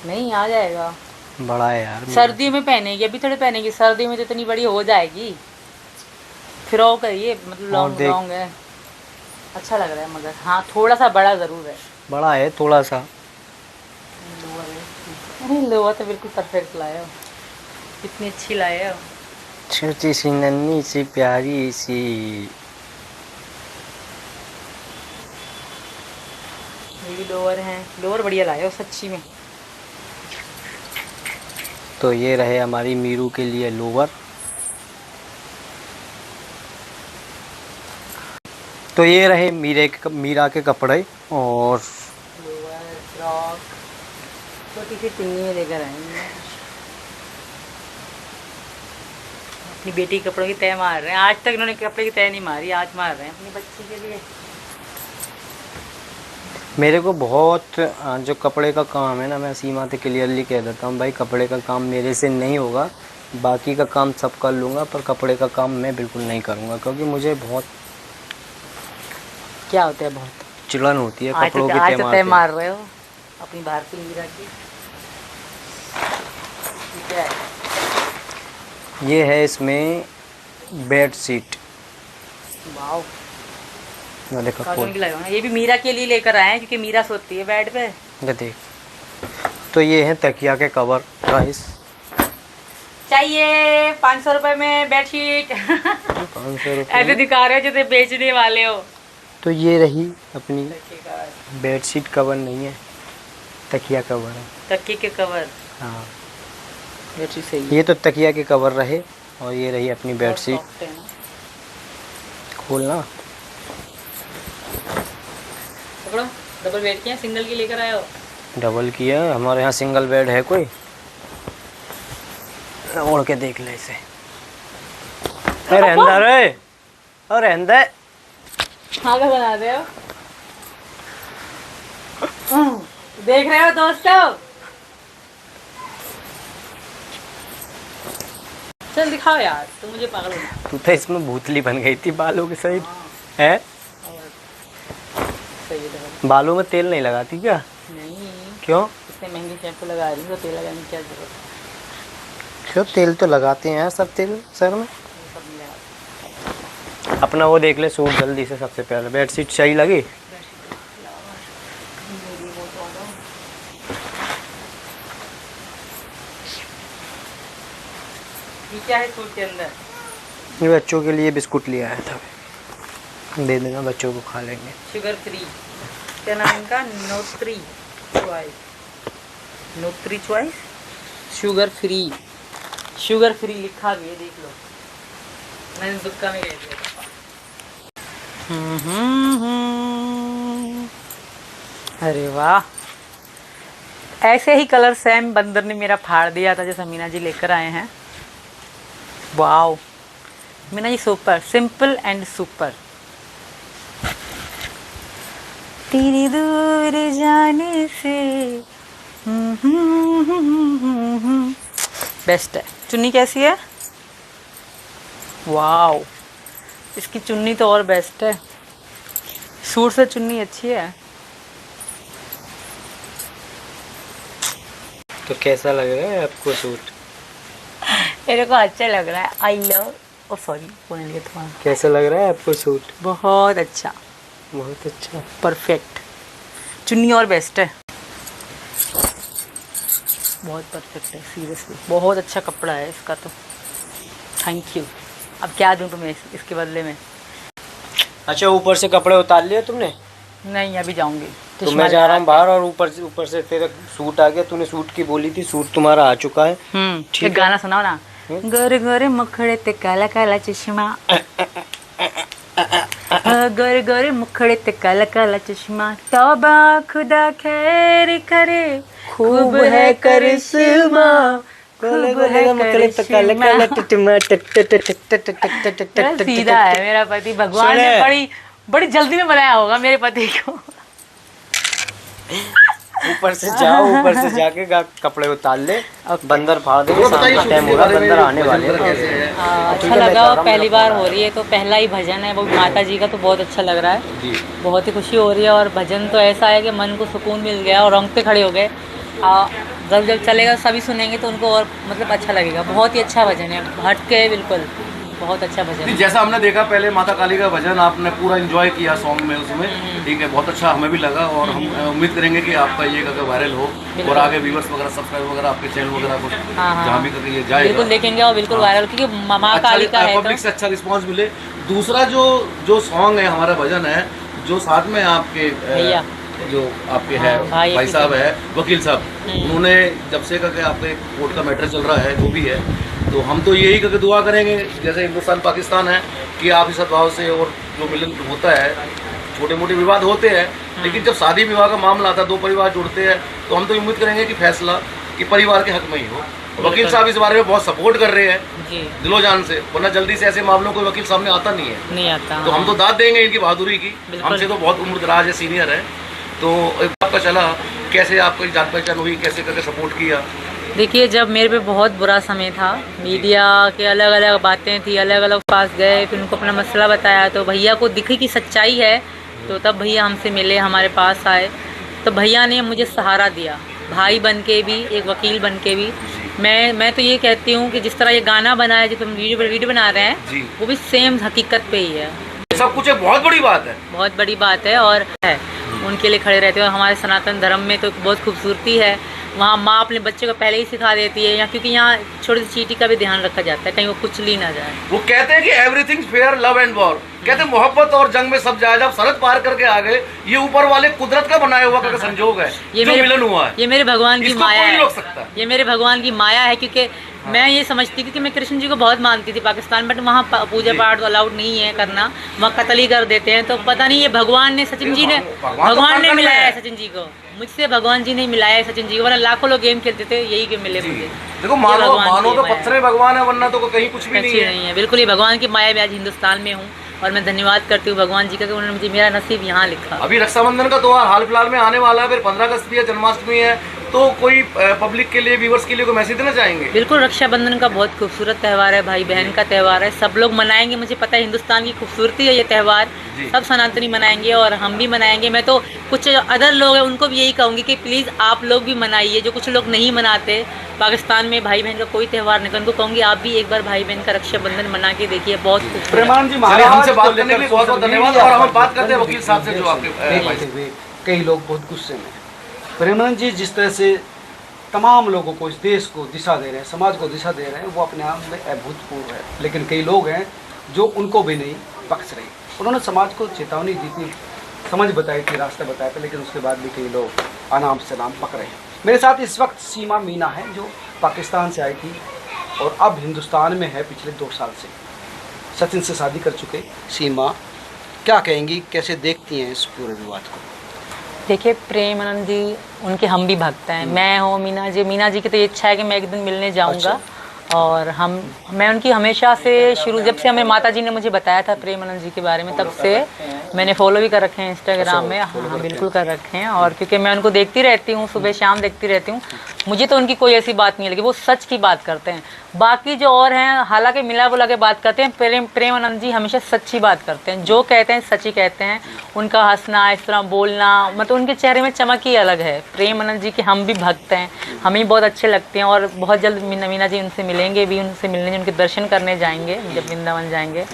नहीं, आ जाएगा। बड़ा है यार। सर्दी में पहनेगी, अभी थोड़ी पहनेगी। सर्दी में तो इतनी बड़ी हो जाएगी। फ्रॉक है ये, मतलब लॉन्ग लॉन्ग है, अच्छा लग रहा है। मगर हाँ, थोड़ा सा बड़ा ज़रूर है। बड़ा है थोड़ा सा। अरे लोअर तो बिल्कुल परफेक्ट लाए हो, कितनी अच्छी लाए हो। छोटी सी नन्ही सी प्यारी सी। ये भी लोअर हैं, लोअर बढ़िया लाए हो सच्ची में। तो ये रहे हमारी मीरू के लिए लोअर। तो ये रहे मीरा के कपड़े। और लोअर, फ्रॉक, छोटी सी पिन्नी में लेकर आएंगे। अपनी बेटी के कपड़ों की तय मार रहे हैं। आज तक इन्होंने कपड़े की तय नहीं मारी, आज मार रहे हैं अपनी बच्ची के लिए। मेरे को बहुत जो कपड़े का काम है ना, मैं सीमा से क्लियरली कह देता हूँ भाई, कपड़े का काम मेरे से नहीं होगा। बाकी का काम सब कर लूँगा, पर कपड़े का काम मैं बिल्कुल नहीं करूँगा, क्योंकि मुझे बहुत क्या होता है, बहुत चिड़न होती है आज कपड़ों तो, की आज तो तय तय मार रहे हो अपनी भारती मीरा की। ये क्या है? ये है इसमें बेड शीट। वाओ, देखो कॉटन की लगाना। ये भी मीरा के लिए लेकर आए हैं, क्योंकि मीरा सोती है बेड पे। देख। तो ये है तकिया के कवर गाइस। चाहिए 500 रुपए में बेडशीट। 500 रुपये। ऐसे दिखा रहे हो जैसे बेचने वाले हो। तो ये रही अपनी बेडशीट। कवर नहीं है, तकिया कवर है। तकिए के कवर। हाँ, बेडशीट सही है। ये तो तकिया के कवर रहे। और ये रही अपनी बेडशीट। सॉफ्ट है ना। खोलना। पकड़ो, डबल बेड की है, सिंगल की लेकर आए हो? डबल की है, हमारे यहाँ सिंगल बेड है कोई? ओढ़ के देख ले इसे। अरे अंदर है, अरे अंदर। हाँ, क्या बना रहे हो? देख रहे हो दोस्तों? चल दिखाओ यार, तुम मुझे पागल बना। तू तो इसमें भूतली बन गई थी बालों के सहित। है? सही है डबल। बालों में तेल नहीं लगाती क्या? नहीं, क्यों? इतने महंगे शैम्पू लगा रही हूँ तो तेल लगाने की क्या जरूरत है? क्यों, तेल तो लगाते हैं सब तेल सर में। सब नहीं लगाते। अपना वो देख ले सूट जल्दी से। सबसे पहले बेडशीट सही लगी? ये क्या है सूट के अंदर? ये बच्चों के लिए बिस्कुट ले आया था, दे देना, बच्चों को खा लेंगे। शुगर फ्री, क्या नाम इनका? Notre choice, Notre choice sugar free, sugar free लिखा भी है, देख लो। मैंने दुक्का में कह दिया। अरे वाह, ऐसे ही कलर सेम बंदर ने मेरा फाड़ दिया था जो समीना जी लेकर आए हैं। Wow Meena ji, super, simple and super. तेरे दूर जाने से बेस्ट है। चुन्नी कैसी है? वाओ, इसकी चुन्नी तो और बेस्ट है, सूट से चुन्नी अच्छी है। तो कैसा लग रहा है आपको सूट? मेरे को अच्छा लग रहा है। आई लव, ओ सॉरी बोलने लगे थोड़ा। कैसा लग रहा है आपको सूट? बहुत अच्छा, बहुत अच्छा, परफेक्ट। चुन्नी और बेस्ट है, बहुत परफेक्ट है, सीरियसली बहुत अच्छा कपड़ा है इसका तो। Thank you. अब क्या दूं तुम्हें इसके बदले में? अच्छा, ऊपर से कपड़े उतार लिए तुमने? नहीं, अभी जाऊंगी तो मैं जा रहा हूँ बाहर, और ऊपर से तेरा सूट आ गया। तूने सूट की बोली थी, सूट तुम्हारा आ चुका है। ठीक है, गाना सुनाओ ना। गोरे गोरे मुखड़े ते काला काला चश्मा, गोरे गोरे मुखड़े ते काला काला चश्मा, तौबा खुदा खैर करे, खूब है करिश्मा, खूब है करिश्मा। सीधा है मेरा पति, भगवान ने बड़ी बड़ी जल्दी में बनाया होगा मेरे पति को। ऊपर से जाओ, ऊपर से जाके कपड़े उतार ले, बंदर फाड़ दे। शाम का टाइम हो रहा है, बंदर आने वाले हैं। अच्छा लगा, और पहली बार हो रही है तो पहला ही भजन है वो माता जी का, तो बहुत अच्छा लग रहा है, बहुत ही खुशी हो रही है। और भजन तो ऐसा है कि मन को सुकून मिल गया और रोंगटे खड़े हो गए। जब चलेगा सभी सुनेंगे तो उनको और मतलब अच्छा लगेगा। बहुत ही अच्छा भजन है, हट के बिल्कुल बहुत अच्छा भजन है। जैसा हमने देखा पहले माता काली का भजन, आपने पूरा एंजॉय किया सॉन्ग में उसमें, ठीक है, बहुत अच्छा हमें भी लगा। और हम उम्मीद करेंगे कि आपका ये अगर वायरल हो और आगे व्यूअर्स वगैरह सब्सक्राइब वगैरह आपके चैनल वगैरह को जहाँ भी करके ये जाएगा बिल्कुल देखेंगे और बिल्कुल वायरल, क्योंकि माँ काली का है, पब्लिक से अच्छा रिस्पांस मिले। दूसरा जो सॉन्ग है, हमारा भजन है, जो साथ में आपके भैया जो आपके है भाई साहब है, वकील साहब, उन्होंने जब से करके आपके कोर्ट का मैटर चल रहा है जो भी है, तो हम तो यही करके दुआ करेंगे, जैसे हिंदुस्तान पाकिस्तान है, कि आप इस सद्भाव से, और जो मिलन होता है, छोटे मोटे विवाद होते हैं, लेकिन जब शादी विवाह का मामला आता है, दो परिवार जुड़ते हैं, तो हम तो उम्मीद करेंगे कि फैसला कि परिवार के हक में ही हो। वकील साहब इस बारे में बहुत सपोर्ट कर रहे हैं दिलो जान से, वरना जल्दी से ऐसे मामलों को वकील सामने आता नहीं आता। तो हम तो दाद देंगे इनकी बहादुरी की, हमसे तो बहुत उम्र दराज है, सीनियर है। तो आपका चला कैसे, आपकी जान पहचान हुई, कैसे करके सपोर्ट किया? देखिए, जब मेरे पे बहुत बुरा समय था, मीडिया के अलग अलग बातें थी, अलग अलग पास गए, फिर उनको अपना मसला बताया, तो भैया को दिखी कि सच्चाई है, तो तब भैया हमसे मिले, हमारे पास आए, तो भैया ने मुझे सहारा दिया, भाई बन के भी, एक वकील बन के भी। मैं तो ये कहती हूँ कि जिस तरह ये गाना बना है, जो तुम वीडियो बना रहे हैं, वो भी सेम हकीकत पे ही है। सब कुछ एक बहुत बड़ी बात है, बहुत बड़ी बात है, और है उनके लिए खड़े रहते हैं। और हमारे सनातन धर्म में तो बहुत खूबसूरती है, वहाँ माँ अपने बच्चे को पहले ही सिखा देती है, यहाँ क्योंकि यहाँ छोटी सी चीटी का भी ध्यान रखा जाता है, कहीं वो कुछ ली ना जाए। वो कहते हैं कि everything fair love and war, कहते हैं मोहब्बत और जंग में सब जायज। आप सरहद पार करके आ गए, ये ऊपर वाले कुदरत का बनाया हुआ का संजोग है, ये जो मिलन हुआ है, ये मेरे भगवान की माया है, रोक सकता है। ये मेरे भगवान की माया है, क्योंकि मैं ये समझती थी कि मैं कृष्ण जी को बहुत मानती थी पाकिस्तान, बट वहाँ पूजा पाठ अलाउड नहीं है करना, वहाँ कत्ल ही कर देते हैं। तो पता नहीं ये भगवान ने, सचिन जी ने, भगवान ने मिलाया है सचिन जी को, मुझसे भगवान जी ने मिलाया है सचिन जी को, वरना लाखों लोग गेम खेलते थे, यही गेम मिले मुझे। देखो, मानो तो पत्थर में भगवान है, वरना तो कहीं कुछ भी नहीं है। बिल्कुल, ये भगवान की माया में आज हिंदुस्तान में हूँ, और मैं धन्यवाद करती हूँ भगवान जी का कि उन्होंने मुझे मेरा नसीब यहाँ लिखा। अभी रक्षाबंधन का त्योहार हाल फिलहाल में आने वाला है, फिर 15 अगस्त भी है, जन्माष्टमी है, तो कोई पब्लिक के लिए, व्यूअर्स के लिए कोई मैसेज देना चाहेंगे? बिल्कुल, रक्षाबंधन का बहुत खूबसूरत त्यौहार है, भाई बहन का त्यौहार है, सब लोग मनाएंगे, मुझे पता है हिंदुस्तान की खूबसूरती है ये त्यौहार, सब सनातनी मनाएंगे और हम भी मनाएंगे। मैं तो कुछ अदर लोग हैं उनको भी यही कहूँगी कि प्लीज़ आप लोग भी मनाइए, जो कुछ लोग नहीं मनाते पाकिस्तान में भाई बहन का कोई त्यौहार नहीं, उनको कहूँगी आप भी एक बार भाई बहन का रक्षाबंधन मना के देखिए, बहुत खूबसूरत। हमसे बात करने के लिए बहुत बहुत धन्यवाद। और हम बात करते हैं वकील साहब से, जो आपके कई लोग बहुत गुस्से में। प्रेमानंद जी जिस तरह से तमाम लोगों को, इस देश को दिशा दे रहे हैं, समाज को दिशा दे रहे हैं, वो अपने आप में अभूतपूर्व है। लेकिन कई लोग हैं जो उनको भी नहीं बख्श रहे। उन्होंने समाज को चेतावनी दी थी, समझ बताई थी, रास्ता बताया था, लेकिन उसके बाद भी कई लोग अनाम से नाम पकड़े हैं। मेरे साथ इस वक्त सीमा मीना है, जो पाकिस्तान से आई थी और अब हिंदुस्तान में है पिछले 2 साल से। सचिन से शादी कर चुके सीमा क्या कहेंगी, कैसे देखती हैं इस पूरे विवाद को? देखिए, प्रेमानंद जी उनके हम भी भक्त हैं। मैं हूँ मीना जी की तो ये इच्छा है कि मैं एक दिन मिलने जाऊँगा। और मैं उनकी हमेशा से जब से हमें माता जी ने मुझे बताया था प्रेमानंद जी के बारे में, तब से मैंने फॉलो भी कर रखे हैं इंस्टाग्राम में। हाँ, बिल्कुल कर रखे हैं। और क्योंकि मैं उनको देखती रहती हूँ, सुबह शाम देखती रहती हूँ, मुझे तो उनकी कोई ऐसी बात नहीं लगी। वो सच की बात करते हैं। बाकी जो और हैं, हालांकि मिला बुला के बात करते हैं, प्रेमानंद जी हमेशा सच्ची बात करते हैं। जो कहते हैं सच्ची कहते हैं। उनका हंसना, इस तरह बोलना, मतलब उनके चेहरे में चमक ही अलग है। प्रेमानंद जी के हम भी भक्त हैं, हमें बहुत अच्छे लगते हैं। और बहुत जल्द मीना जी उनसे मिलेंगे भी, उनसे मिलने, उनके दर्शन करने जाएंगे जब वृंदावन जाएंगे।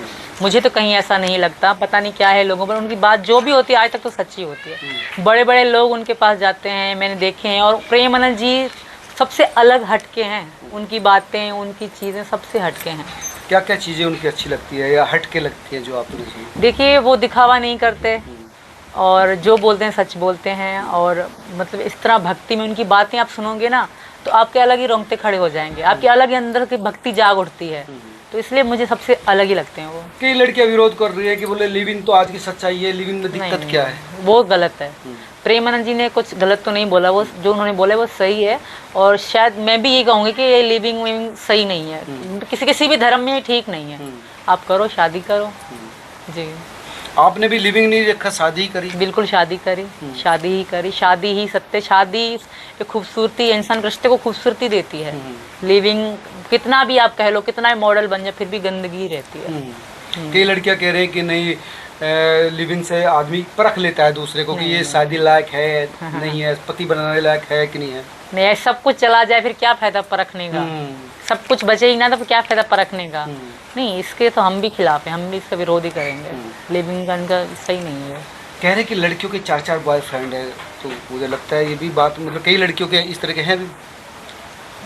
मुझे तो कहीं ऐसा नहीं लगता, पता नहीं क्या है लोगों पर। उनकी बात जो भी होती है आज तक तो सच्ची होती है। बड़े बड़े लोग उनके पास जाते हैं, मैंने देखे हैं। और प्रेमानंद जी सबसे अलग हटके हैं। उनकी बातें, उनकी चीज़ें सबसे हटके हैं। क्या क्या चीज़ें उनकी अच्छी लगती है या हटके लगती है जो आपने? देखिए, वो दिखावा नहीं करते और जो बोलते हैं सच बोलते हैं। और मतलब इस तरह भक्ति में उनकी बातें आप सुनोगे ना, तो आपके अलग ही रोंगटे खड़े हो जाएंगे, आपके अलग ही अंदर की भक्ति जाग उठती है। तो इसलिए मुझे सबसे अलग ही लगते हैं वो। कई लड़कियां विरोध कर रही है कि बोले लिव इन तो आज की सच्चाई है, लिव इन में दिक्कत क्या है? वो गलत है। प्रेमानंद जी ने कुछ गलत तो नहीं बोला, वो जो उन्होंने बोला वो सही है। और शायद मैं भी ये कहूँगी कि ये लिविंग सही नहीं है, किसी भी धर्म में ठीक नहीं है। आप करो, शादी करो। जी, आपने भी लिविंग नहीं रखा, शादी करी? बिल्कुल शादी करी, शादी ही करी। शादी ही सत्य, शादी एक खूबसूरती, इंसान रिश्ते को खूबसूरती देती है। लिविंग कितना भी आप कह लो, कितना भी मॉडल बन जाए, फिर भी गंदगी रहती है। कई लड़कियां कह रहे हैं कि नहीं, लिविंग से आदमी परख लेता है दूसरे को कि ये शादी लायक है नहीं है, पति बनाने लायक है कि नहीं है। नहीं, सब कुछ चला जाए फिर क्या फायदा परखने का? सब कुछ बचे ही ना तो क्या फायदा परखने का? नहीं, इसके तो हम भी खिलाफ हैं, हम भी इसका विरोध ही करेंगे। लिविंग का सही नहीं है। कह रहे कि लड़कियों के 4-4 बॉयफ्रेंड है, तो मुझे लगता है ये भी बात, मतलब कई लड़कियों के इस तरह के हैं भी।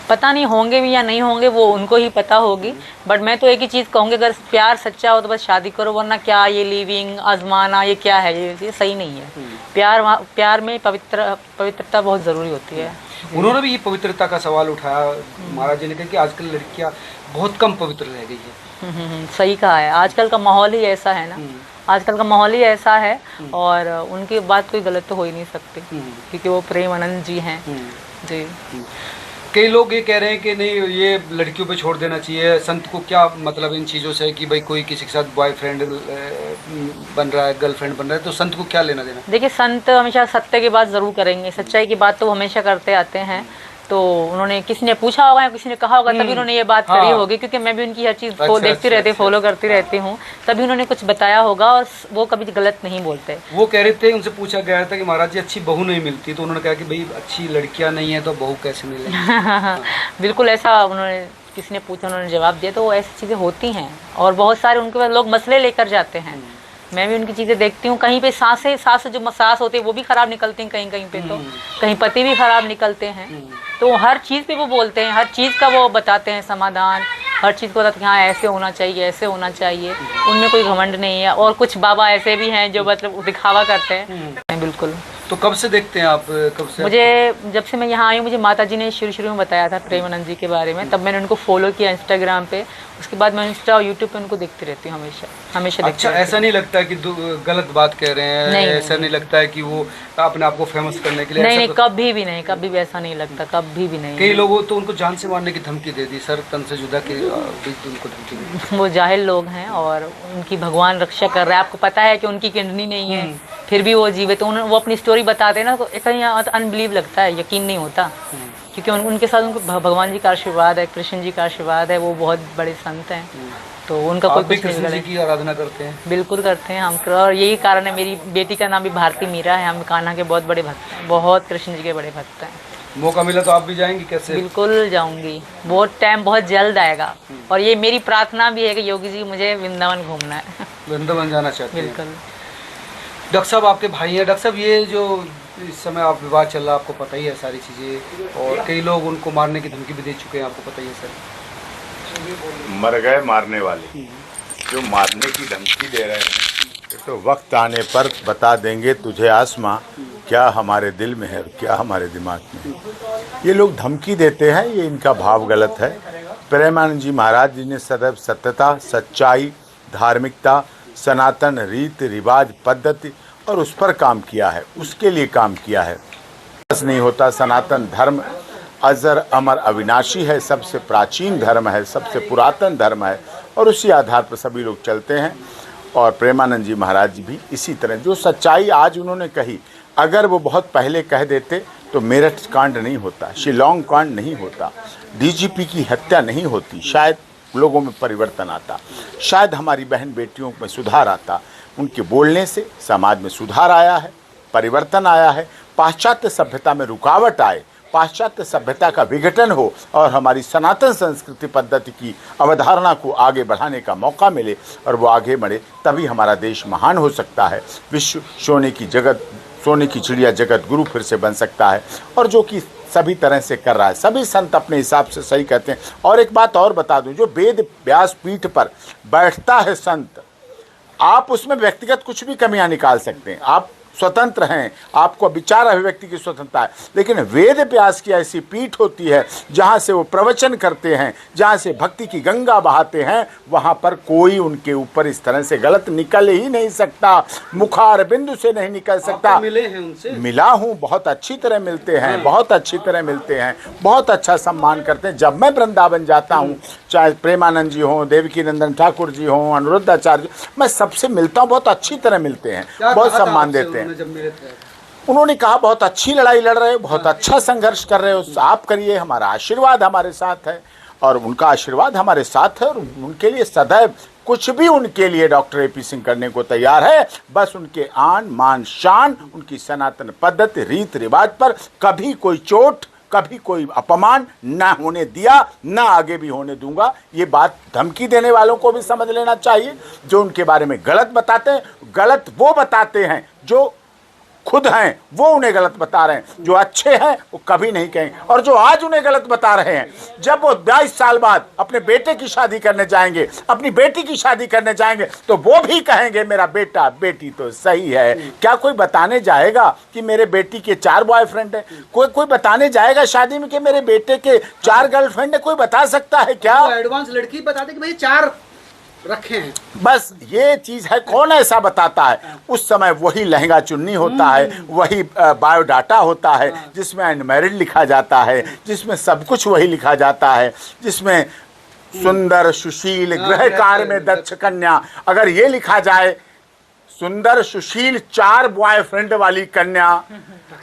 पता नहीं होंगे भी या नहीं होंगे, वो उनको ही पता होगी। बट मैं तो एक ही चीज़ कहूँगी, अगर प्यार सच्चा हो तो बस शादी करो, वरना क्या ये लिविंग आजमाना, ये क्या है? ये सही नहीं है। प्यार में पवित्रता बहुत ज़रूरी होती है। उन्होंने भी ये पवित्रता का सवाल उठाया, महाराज जी ने कहा कि आजकल लड़कियां बहुत कम पवित्र रह गई है। सही कहा है। आजकल का माहौल ही ऐसा है ना, आजकल का माहौल ही ऐसा है। और उनकी बात कोई गलत तो हो ही नहीं सकती, क्योंकि वो प्रेमानंद जी हैं। जी, कई लोग ये कह रहे हैं कि नहीं, ये लड़कियों पे छोड़ देना चाहिए। संत को क्या मतलब इन चीज़ों से कि भाई कोई किसी के साथ बॉयफ्रेंड बन रहा है, गर्लफ्रेंड बन रहा है, तो संत को क्या लेना देना? देखिए, संत हमेशा सत्य की बात ज़रूर करेंगे, सच्चाई की बात तो वो हमेशा करते आते हैं। तो उन्होंने, किसी ने पूछा होगा या किसी ने कहा होगा, तभी उन्होंने ये बात करी होगी, क्योंकि मैं भी उनकी हर चीज़ को देखती रहती हूँ, फॉलो करती रहती हूँ, तभी उन्होंने कुछ बताया होगा। और वो कभी गलत नहीं बोलते। वो कह रहे थे, उनसे पूछा गया था कि महाराज जी अच्छी बहू नहीं मिलती, तो उन्होंने कहा कि भाई अच्छी लड़कियाँ नहीं है तो बहू कैसे मिले? बिल्कुल ऐसा उन्होंने, किसी ने पूछा, उन्होंने जवाब दिया। तो ऐसी चीज़ें होती हैं और बहुत सारे उनके पास लोग मसले लेकर जाते हैं। मैं भी उनकी चीज़ें देखती हूँ। कहीं पे सांस जो सांस होती है वो भी ख़राब निकलती हैं, कहीं पे तो कहीं पति भी ख़राब निकलते हैं। तो हर चीज़ पे वो बोलते हैं, हर चीज़ का वो बताते हैं समाधान, हर चीज़ को बताते हैं, हाँ ऐसे होना चाहिए, ऐसे होना चाहिए। उनमें कोई घमंड नहीं है। और कुछ बाबा ऐसे भी हैं जो मतलब दिखावा करते हैं। बिल्कुल। तो कब से देखते हैं आप? कब से? मुझे जब से मैं यहाँ आई हूँ, मुझे माता जी ने शुरू में बताया था प्रेमानंद जी के बारे में, तब मैंने उनको फॉलो किया इंस्टाग्राम पे। उसके बाद मैं इंस्टा और यूट्यूब पे उनको देखती रहती हूँ, हमेशा देखती। अच्छा, ऐसा नहीं लगता कि गलत बात कह रहे हैं? नहीं, ऐसा नहीं लगता है कि वो अपने आप को फेमस करने के लिए? नहीं, कभी भी नहीं, कभी भी ऐसा नहीं लगता, कभी भी नहीं। कई लोगों तो उनको जान से मारने की धमकी दे दी, सर तन से जुदा की उनको धमकी दी। वो जाहिल लोग हैं और उनकी भगवान रक्षा कर रहा है। आपको पता है कि उनकी किडनी नहीं है, फिर भी वो जीवित। तो वो अपनी स्टोरी बताते हैं ना, तो कहीं अनबिलीव लगता है, यकीन नहीं होता। क्योंकि उनके साथ उनको भगवान जी का आशीर्वाद है, कृष्ण जी का आशीर्वाद है, वो बहुत बड़े संत हैं। तो उनका कोई कुछ नहीं कृष्ण जी की आराधना करते हैं? बिल्कुल करते हैं हम। और यही कारण है, मेरी बेटी का नाम भी भारती मीरा है। हम कान्हा के बहुत बड़े भक्त हैं, बहुत कृष्ण जी के बड़े भक्त हैं। मौका मिला तो आप भी जाएंगी? कैसे? बिल्कुल जाऊंगी, बहुत टाइम बहुत जल्द आएगा। और ये मेरी प्रार्थना भी है कि योगी जी मुझे वृंदावन घूमना है। वृंदावन जाना चाहते हैं? बिल्कुल। डॉक्टर साहब आपके भाई हैं। डॉक्टर साहब, ये जो इस समय आप विवाद चल रहा है, आपको पता ही है सारी चीज़ें, और कई लोग उनको मारने की धमकी भी दे चुके हैं, आपको पता ही है सर। मर गए मारने वाले, जो मारने की धमकी दे रहे हैं तो वक्त आने पर बता देंगे तुझे आसमां क्या हमारे दिल में है और क्या हमारे दिमाग में है। ये लोग धमकी देते हैं, ये इनका भाव गलत है। प्रेमानंद जी महाराज जी ने सदैव सत्यता, सच्चाई, धार्मिकता, सनातन रीति रिवाज पद्धति और उस पर काम किया है, उसके लिए काम किया है। बस नहीं होता। सनातन धर्म अजर अमर अविनाशी है, सबसे प्राचीन धर्म है, सबसे पुरातन धर्म है और उसी आधार पर सभी लोग चलते हैं। और प्रेमानंद जी महाराज जी भी इसी तरह, जो सच्चाई आज उन्होंने कही, अगर वो बहुत पहले कह देते तो मेरठ कांड नहीं होता, शिलोंग कांड नहीं होता, डीजीपी की हत्या नहीं होती, शायद लोगों में परिवर्तन आता, शायद हमारी बहन बेटियों में सुधार आता। उनके बोलने से समाज में सुधार आया है, परिवर्तन आया है, पाश्चात्य सभ्यता में रुकावट आए, पाश्चात्य सभ्यता का विघटन हो और हमारी सनातन संस्कृति पद्धति की अवधारणा को आगे बढ़ाने का मौका मिले और वो आगे बढ़े, तभी हमारा देश महान हो सकता है। विश्व सोने की चिड़िया जगत गुरु फिर से बन सकता है, और जो कि सभी तरह से कर रहा है। सभी संत अपने हिसाब से सही कहते हैं। और एक बात और बता दूं, जो वेद व्यास पीठ पर बैठता है संत, आप उसमें व्यक्तिगत कुछ भी कमियां निकाल सकते हैं, आप स्वतंत्र हैं, आपको विचार अभिव्यक्ति की स्वतंत्रता है, लेकिन वेद व्यास की ऐसी पीठ होती है जहाँ से वो प्रवचन करते हैं, जहाँ से भक्ति की गंगा बहाते हैं, वहाँ पर कोई उनके ऊपर इस तरह से गलत निकल ही नहीं सकता, मुखार बिंदु से नहीं निकल सकता। मिले हैं उनसे? मिला हूँ, बहुत अच्छी तरह मिलते हैं, बहुत अच्छी तरह मिलते हैं, बहुत अच्छा सम्मान करते हैं। जब मैं वृंदावन जाता हूँ, चाहे प्रेमानंद जी हों, देवकी नंदन ठाकुर जी हों, अनिरुद्धाचार्य, मैं सबसे मिलता हूँ, बहुत अच्छी तरह मिलते हैं, बहुत सम्मान देते हैं। जब मिले थे उन्होंने कहा बहुत अच्छी लड़ाई लड़ रहे हो, बहुत अच्छा संघर्ष कर रहे हो, आप करिए, हमारा आशीर्वाद हमारे साथ है। और उनका आशीर्वाद हमारे साथ है और उनके लिए सदैव कुछ भी उनके लिए डॉक्टर AP सिंह करने को तैयार है। बस उनके आन मान शान, उनकी सनातन पद्धति रीत रिवाज पर कभी कोई चोट, कभी कोई अपमान ना होने दिया, ना आगे भी होने दूंगा। ये बात धमकी देने वालों को भी समझ लेना चाहिए। जो उनके बारे में गलत बताते हैं, गलत वो बताते हैं जो खुद हैं, वो उन्हें गलत बता रहे हैं। जो अच्छे हैं वो कभी नहीं कहेंगे, और जो आज उन्हें गलत बता रहे हैं, जब वो 22 साल बाद अपने बेटे की शादी करने जाएंगे, अपनी बेटी की शादी करने जाएंगे, तो वो भी कहेंगे मेरा बेटा बेटी तो सही है। क्या कोई बताने जाएगा कि मेरे बेटी के 4 बॉयफ्रेंड हैं? कोई बताने जाएगा शादी में कि मेरे बेटे के 4 गर्लफ्रेंड है? कोई बता सकता है क्या? एडवांस लड़की बता दे कि भाई 4 रखे हैं, बस ये चीज है। कौन ऐसा बताता है? उस समय वही लहंगा चुन्नी होता है, वही बायोडाटा होता है, जिसमें अनमैरिड लिखा जाता है, जिसमें सब कुछ वही लिखा जाता है, जिसमें सुंदर सुशील गृह कार्य में दक्ष कन्या, अगर ये लिखा जाए सुंदर सुशील 4 बॉयफ्रेंड वाली कन्या,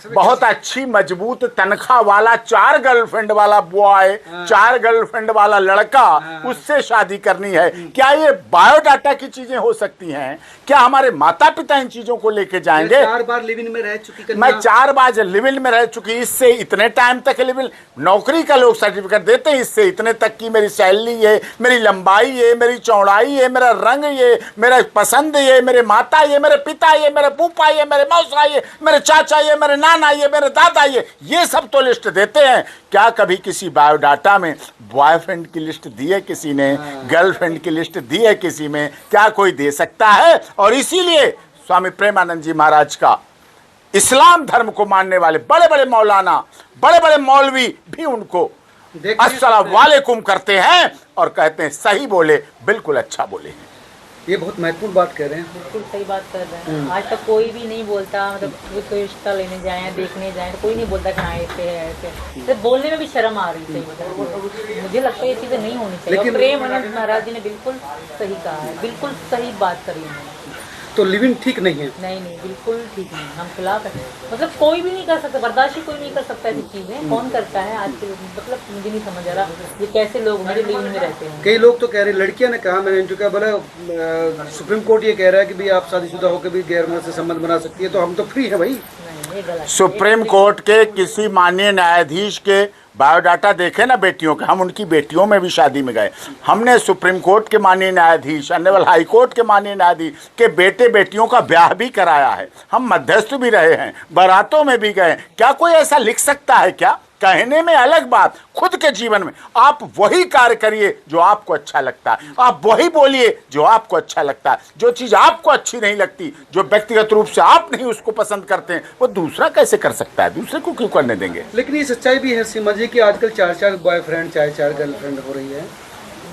बहुत अच्छी मजबूत तनख्वाह वाला 4 गर्लफ्रेंड वाला बॉय, 4 गर्लफ्रेंड वाला लड़का, उससे शादी करनी है, क्या ये बायोडाटा की चीजें हो सकती हैं? क्या हमारे माता पिता इन चीजों को लेके जाएंगे? 4 बार लिव इन में रह चुकी, मैं 4 बार लिव इन में रह चुकी, इससे इतने टाइम तक लिव इन, नौकरी का लोग सर्टिफिकेट देते हैं, इससे इतने तक की मेरी सैलरी है, मेरी लंबाई है, मेरी चौड़ाई है, मेरा रंग ये, मेरा पसंद ये, मेरे माता ये, मेरे पिता ये, मेरे फूफा ये, मेरे मौसा ये, मेरे चाचा ये, मेरे नाना ये, मेरे दादा ये सब तो लिस्ट देते हैं। क्या कभी किसी बायोडाटा में बॉयफ्रेंड की लिस्ट दी है किसी ने? गर्लफ्रेंड की लिस्ट दी है किसी में? क्या कोई दे सकता है? और इसीलिए स्वामी प्रेमानंद जी महाराज का इस्लाम धर्म को मानने वाले बड़े बड़े मौलाना, बड़े बड़े मौलवी भी उनको अस्सलाम वालेकुम करते हैं और कहते हैं सही बोले, बिल्कुल अच्छा बोले। ये बहुत महत्वपूर्ण बात कह रहे हैं। बिल्कुल सही बात कर रहे हैं। आज तक कोई भी नहीं बोलता, मतलब कोई रिश्ता लेने जाए, देखने जाए, तो कोई नहीं बोलता कि हाँ ऐसे है ऐसे। तो बोलने में भी शर्म आ रही है। मतलब मुझे लगता है ये चीज़ें नहीं होनी चाहिए। लेकिन प्रेमानंद महाराज जी ने बिल्कुल सही कहा है, बिल्कुल सही बात करी उन्होंने। तो लिविंग ठीक नहीं है? नहीं, बिल्कुल ठीक नहीं, हम खिलाफ है। मतलब कोई भी नहीं कर सकता, बर्दाश्त ही कोई नहीं कर सकता ऐसी चीज़ें। कौन करता है आज के? मतलब मुझे नहीं समझ आ रहा ये कैसे लोग मेरे लिविंग में रहते हैं। कई लोग तो कह रहे, लड़कियां ने कहा, मैंने इनका बोला सुप्रीम कोर्ट ये कह रहा है कि भाई आप शादीशुदा होकर भी गैर मर्द से संबंध बना सकती है, तो हम तो फ्री है भाई। सुप्रीम कोर्ट के किसी माननीय न्यायाधीश के बायोडाटा देखे ना बेटियों के, हम उनकी बेटियों में भी शादी में गए। हमने सुप्रीम कोर्ट के माननीय न्यायाधीश, ऑनरेबल हाई कोर्ट के माननीय न्यायाधीश के बेटे बेटियों का ब्याह भी कराया है। हम मध्यस्थ भी रहे हैं, बारातों में भी गए। क्या कोई ऐसा लिख सकता है क्या? कहने में अलग बात, खुद के जीवन में आप वही कार्य करिए जो आपको अच्छा लगता है, आप वही बोलिए जो आपको अच्छा लगता है। जो चीज़ आपको अच्छी नहीं लगती, जो व्यक्तिगत रूप से आप नहीं उसको पसंद करते हैं, वो दूसरा कैसे कर सकता है? दूसरे को क्यों करने देंगे? लेकिन ये सच्चाई भी है सीमा जी कि आजकल 4-4 बॉयफ्रेंड, 4-4 गर्लफ्रेंड हो रही है।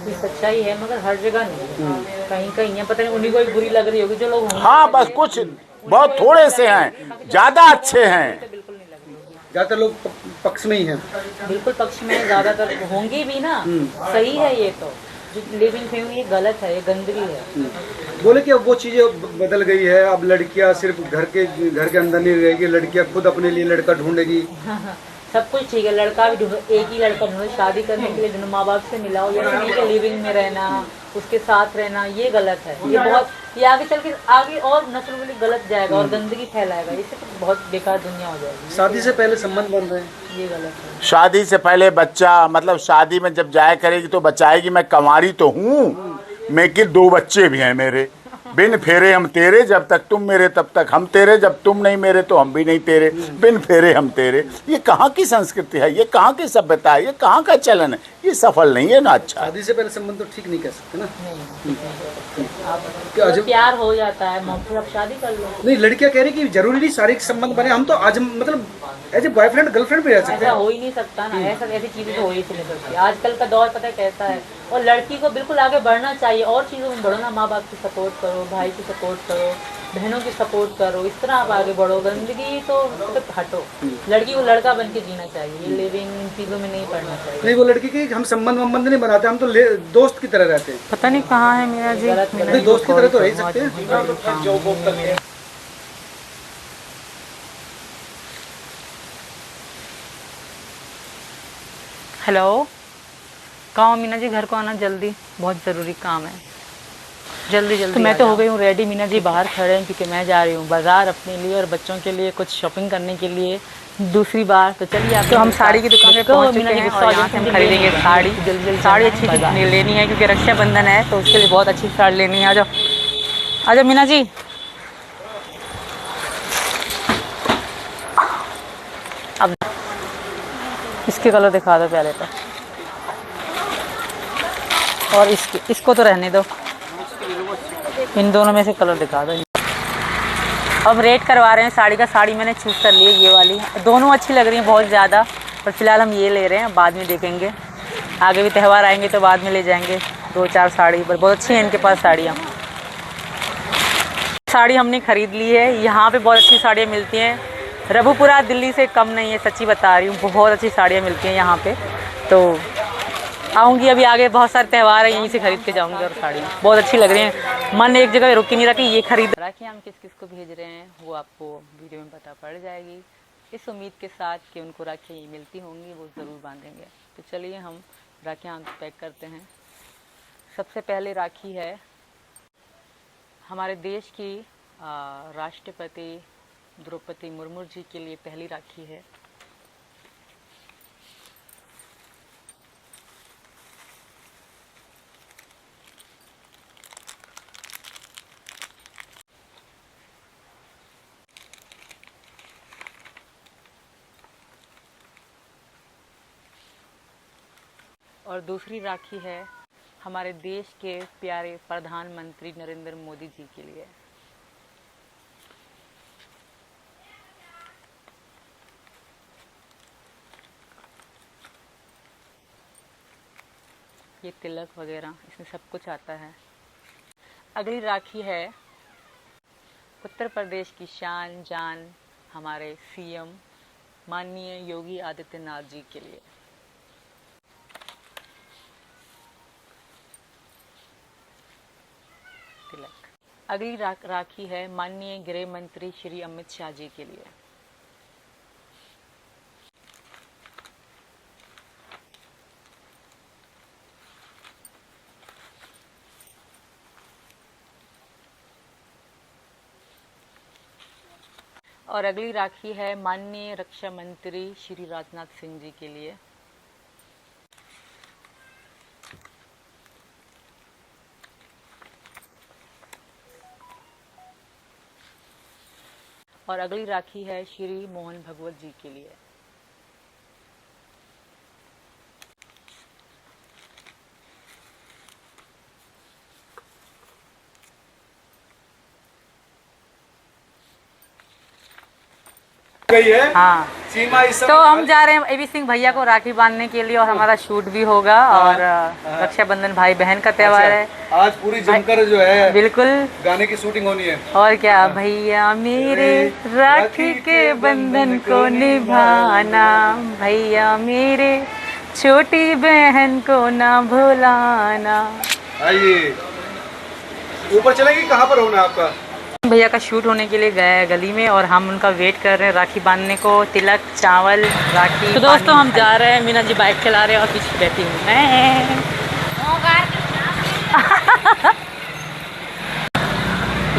ये सच्चाई है, मगर हर जगह नहीं, कहीं कहीं है, पता नहीं उन्हीं को ही बुरी लग रही होगी जो लोग होंगे। हाँ, बस कुछ बहुत थोड़े से हैं, ज़्यादा अच्छे हैं। ज़्यादातर लोग पक्ष में ही हैं। बिल्कुल पक्ष में ज़्यादातर होंगे भी ना। सही है ये तो, जो लिविंग फैमिली ये गलत है, ये गंदगी है। बोले कि अब वो चीज़ें बदल गई है, अब लड़कियां सिर्फ घर के अंदर नहीं रहेगी, लड़कियां खुद अपने लिए लड़का ढूंढेगी। सब कुछ ठीक है, लड़का भी ढूंढो, एक ही लड़का ढूंढो, शादी करने के लिए ढूंढो, माँ बाप से मिलाओ, ये नहीं कि लिविंग में रहना, उसके साथ रहना, ये गलत है। ये बहुत, ये आगे चल के आगे और नस्ल के लिए गलत जाएगा और गंदगी फैलाएगा, इससे तो बहुत बेकार दुनिया हो जाएगी। शादी से पहले संबंध बन रहे हैं, ये गलत है। शादी से पहले बच्चा, मतलब शादी में जब जाया करेगी तो बचाएगी। मैं कंवारी तो हूँ, मैं कि 2 बच्चे भी हैं मेरे। बिन फेरे हम तेरे, जब तक तुम मेरे तब तक हम तेरे, जब तुम नहीं मेरे तो हम भी नहीं तेरे, बिन फेरे हम तेरे। ये कहाँ की संस्कृति है? ये कहाँ की सभ्यता है? ये कहाँ का चलन है? ये सफल नहीं है ना। अच्छा, शादी से पहले संबंध तो ठीक नहीं कह सकते ना। तो प्यार हो जाता है, मौके आप शादी कर लो। नहीं, लड़कियां कह रही कि जरूरी नहीं शारीरिक संबंध बने, हम तो आज मतलब एज ए बॉयफ्रेंड गर्लफ्रेंड भी रह सकते ऐसा हैं। हो ही नहीं सकता ना, ऐसा ऐसी चीजें तो हो ही नहीं सकती। आजकल का दौर पता है कैसा है, और लड़की को बिल्कुल आगे बढ़ना चाहिए, और चीज़ों में बढ़ो ना, माँ बाप की सपोर्ट करो, भाई की सपोर्ट करो, बहनों की सपोर्ट करो, इस तरह आप आगे बढ़ो। गंदगी तो हटो, लड़की को लड़का बन के जीना चाहिए, ये लिविंग इन चीज़ों में नहीं पड़ना चाहिए। नहीं, वो लड़की की हम संबंध नहीं बनाते, हम तो दोस्त की तरह रहते हैं। पता नहीं कहाँ है मीना जी, नहीं, दोस्त की तरह तो रह सकते हैं। हेलो, कहाँ मीना जी? घर को आना जल्दी, बहुत ज़रूरी काम है, जल्दी जल्दी। तो मैं तो हो गई हूँ रेडी, मीना जी बाहर खड़े हैं क्योंकि मैं जा रही हूँ बाज़ार अपने लिए और बच्चों के लिए कुछ शॉपिंग करने के लिए दूसरी बार। तो चलिए आप, तो हम साड़ी की दुकान पे पहुँच चुके हैं और यहाँ से हम खरीदेंगे साड़ी। जल्दी साड़ी अच्छी लेनी है क्योंकि रक्षाबंधन है, तो उसके लिए बहुत अच्छी साड़ी लेनी है। आ जाओ आ जाओ मीना जी। अब इसके कलर दिखा दो पहले तो, और इसको तो रहने दो, इन दोनों में से कलर दिखा दो। अब रेट करवा रहे हैं साड़ी का। साड़ी मैंने चूज़ कर ली है, ये वाली। दोनों अच्छी लग रही हैं बहुत ज़्यादा, पर फिलहाल हम ये ले रहे हैं, बाद में देखेंगे, आगे भी त्यौहार आएंगे तो बाद में ले जाएंगे 2-4 साड़ी। पर बहुत अच्छी हैं इनके पास साड़ियाँ। साड़ी हमने ख़रीद ली है, यहाँ पे बहुत अच्छी साड़ियाँ मिलती हैं। रघुपुरा दिल्ली से कम नहीं है, सच्ची बता रही हूँ, बहुत अच्छी साड़ियाँ मिलती हैं यहाँ पे। तो आऊँगी, अभी आगे बहुत सारे त्यौहार हैं, यहीं से खरीद के जाऊँगी। और साड़ी बहुत अच्छी लग रही हैं, मन एक जगह रुक ही नहीं रहा कि ये खरीद। राखी हम किस किस को भेज रहे हैं वो आपको वीडियो में पता पड़ जाएगी, इस उम्मीद के साथ कि उनको राखी मिलती होंगी, वो ज़रूर बांधेंगे। तो चलिए हम राखियाँ पैक करते हैं। सबसे पहले राखी है हमारे देश की राष्ट्रपति द्रौपदी मुर्मू जी के लिए, पहली राखी है। और दूसरी राखी है हमारे देश के प्यारे प्रधानमंत्री नरेंद्र मोदी जी के लिए। ये तिलक वगैरह इसमें सब कुछ आता है। अगली राखी है उत्तर प्रदेश की शान जान हमारे सीएम माननीय योगी आदित्यनाथ जी के लिए। तिलक। अगली राखी है माननीय गृह मंत्री श्री अमित शाह जी के लिए। और अगली राखी है माननीय रक्षा मंत्री श्री राजनाथ सिंह जी के लिए। और अगली राखी है श्री मोहन भगवत जी के लिए। गई है हाँ, सीमा इस समय तो हम जा रहे हैं एबी सिंह भैया को राखी बांधने के लिए और हमारा शूट भी होगा। और रक्षाबंधन भाई बहन का त्योहार है। आज पूरी जमकर जो है बिल्कुल गाने की शूटिंग होनी है। और क्या, भैया मेरे राखी के बंधन को निभाना, भैया मेरे छोटी बहन को ना भुलाना। आइए ऊपर चलेंगे, कहाँ पर होना आपका? भैया का शूट होने के लिए गए गली में और हम उनका वेट कर रहे हैं राखी बांधने को। तिलक, चावल, राखी। तो दोस्तों हम जा रहे हैं, मीना जी बाइक चला रहे हैं और पीछे बैठी हूँ मैं।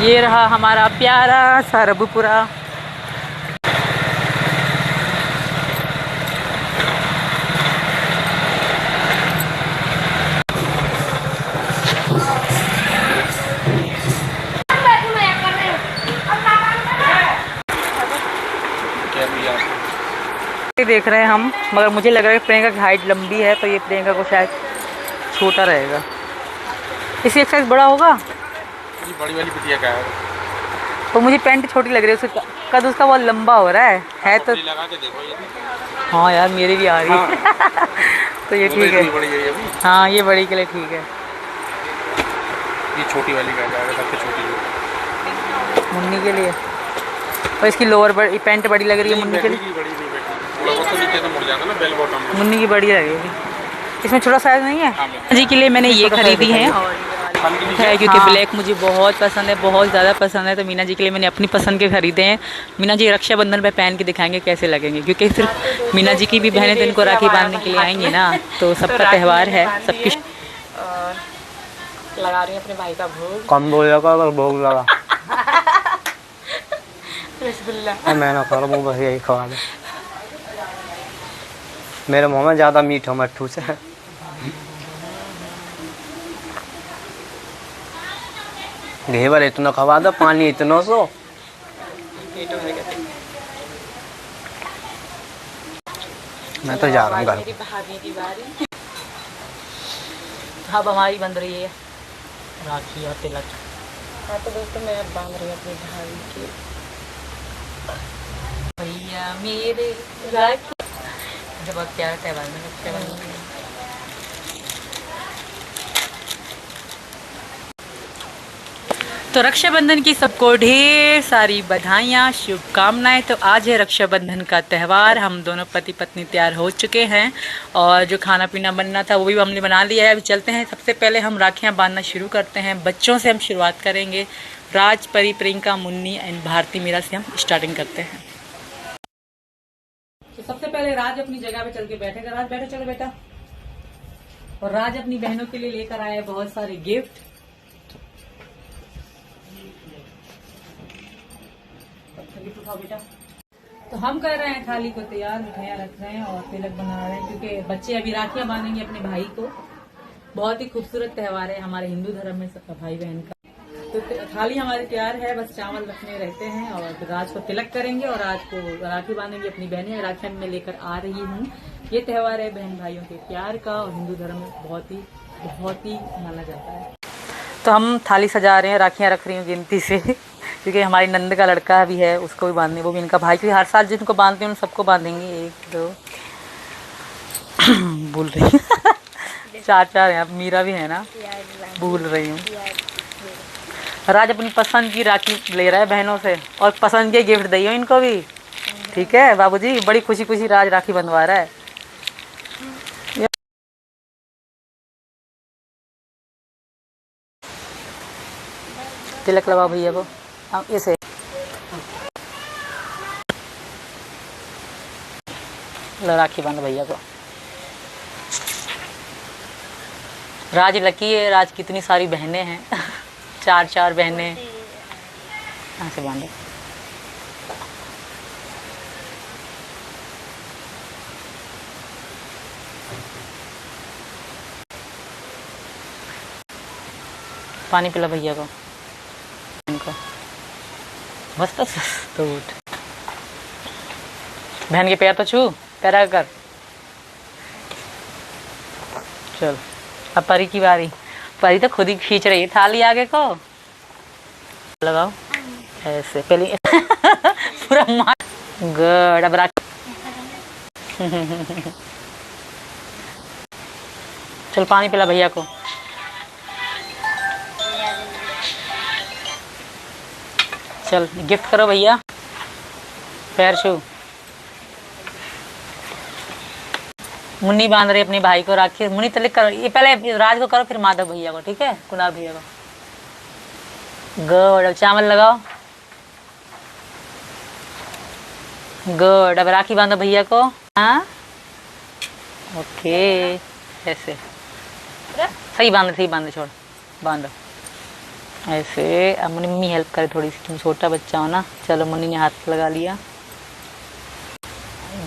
ये रहा हमारा प्यारा सा रबुपुरा। देख रहे हैं हम, मगर मुझे लग रहा है प्रियंका की हाइट लंबी है तो ये प्रियंका को शायद छोटा रहेगा। इसी एक साइज बड़ा होगा। ये बड़ी वाली बिटिया का है तो मुझे पैंट छोटी लग रही है, उसका कद उसका बहुत लंबा हो रहा है तो लगा के देखो ये। हाँ यार मेरी भी आ रही है। तो ये ठीक है। बड़ी है अभी। हाँ ये बड़ी के लिए ठीक है। ये छोटी वाली का जाएगा, सबसे छोटी है मुन्नी के लिए। और इसकी लोअर बड़ी, पैंट बड़ी लग रही है मुन्नी के लिए। मुन्नी की बड़ी लगेगी। इसमें छोटा साइज नहीं है जी के लिए मैंने ये खरीदी है है क्योंकि ब्लैक मुझे बहुत पसंद है, बहुत ज़्यादा पसंद है। तो मीना जी के लिए मैंने अपनी पसंद के खरीदे हैं। मीना जी रक्षाबंधन पे पहन के दिखाएंगे कैसे लगेंगे, क्योंकि सिर्फ मीना जी की भी बहनें तो इनको राखी बांधने के लिए आएंगी ना, तो सबका त्यौहार है सबकी। लगा रही है अपने भाई का भोग। कम बोलेगा अगर भोग लगा रसगुल्ला मैं ना करूँ, मुँह बस यही खवा दे। मेरे मुँह में ज़्यादा मीठ हो मट्ठू से। घेवर इतना खवा दो, पानी इतना सो। मैं तो जा रहा हूँ घर। अब हमारी बन रही है राखी और तिलक। हाँ तो दोस्तों मैं अब बांध रही हूँ अपनी भाभी की। भैया मेरे राखी बहुत प्यारा त्यौहार में रक्षाबंधन। तो रक्षाबंधन की सबको ढेर सारी बधाइयाँ, शुभकामनाएं। तो आज है रक्षाबंधन का त्यौहार। हम दोनों पति पत्नी तैयार हो चुके हैं और जो खाना पीना बनना था वो भी हमने बना लिया है। अभी चलते हैं, सबसे पहले हम राखियाँ बांधना शुरू करते हैं। बच्चों से हम शुरुआत करेंगे। राज, परी, प्रियंका, मुन्नी एंड भारती मीरा से हम स्टार्टिंग करते हैं। तो सबसे पहले राज अपनी जगह पे चल के बैठेगा। राज बैठो, चलो बेटा। और राज अपनी बहनों के लिए लेकर आया है बहुत सारे गिफ्ट। उठाओ बेटा। तो हम कर रहे हैं थाली को तैयार, मिठाइयाँ रख रहे हैं और तिलक बना रहे हैं, क्योंकि बच्चे अभी राखियां बांधेंगे अपने भाई को। बहुत ही खूबसूरत त्यौहार है हमारे हिंदू धर्म में सबका भाई बहन का। तो थाली हमारी तैयार है, बस चावल रखने रहते हैं और राज को तिलक करेंगे और राज को राखी बांधेंगे। अपनी बहनें राखियां में लेकर आ रही हूँ। ये त्यौहार है बहन भाइयों के प्यार का और हिंदू धर्म में बहुत ही माना जाता है। तो हम थाली सजा रहे हैं, राखियां रख रही हूँ गिनती से, क्योंकि हमारी नंद का लड़का भी है, उसको भी बांधने, वो भी इनका भाई, क्योंकि हर साल जिनको बांधते हैं उन सबको बांधेंगे। 1 2 भूल रही 4 हैं। अब मीरा भी है ना, भूल रही हूँ। राज अपनी पसंद की राखी ले रहा है बहनों से और पसंद के गिफ्ट दिए इनको भी। ठीक है बाबूजी, बड़ी खुशी खुशी राज राखी बंधवा रहा है। तिलक लगा भैया को ऐसे। राखी बांध भैया को। राज लकी है, राज कितनी सारी बहनें हैं। 4 बहनें। यहाँ से बांधे। पानी पिला भैया को इनको। बस बस तो उठ, बहन के पैर तो छू, पैर कर। चल अब परी की बारी। परी तो खुद ही खींच रही है थाली आगे को। लगाओ ऐसे पहले पूरा मार। गुड। अब रख। चल पानी पिला भैया को। चल गिफ्ट करो भैया, पैर छू। मुन्नी बांध रही अपने भाई को राखी। मुन्नी तले करो, ये पहले राज को करो फिर माधव भैया को, ठीक है, कुणाल भैया को। गुड। अब चावल लगाओ। गुड। अब राखी बांधो भैया को। हाँ ओके, ऐसे सही बांधो, सही बांधो, छोड़ बांधो ऐसे। अब मम्मी हेल्प करे थोड़ी सी, तुम छोटा बच्चा हो ना। चलो मुन्नी ने हाथ लगा लिया।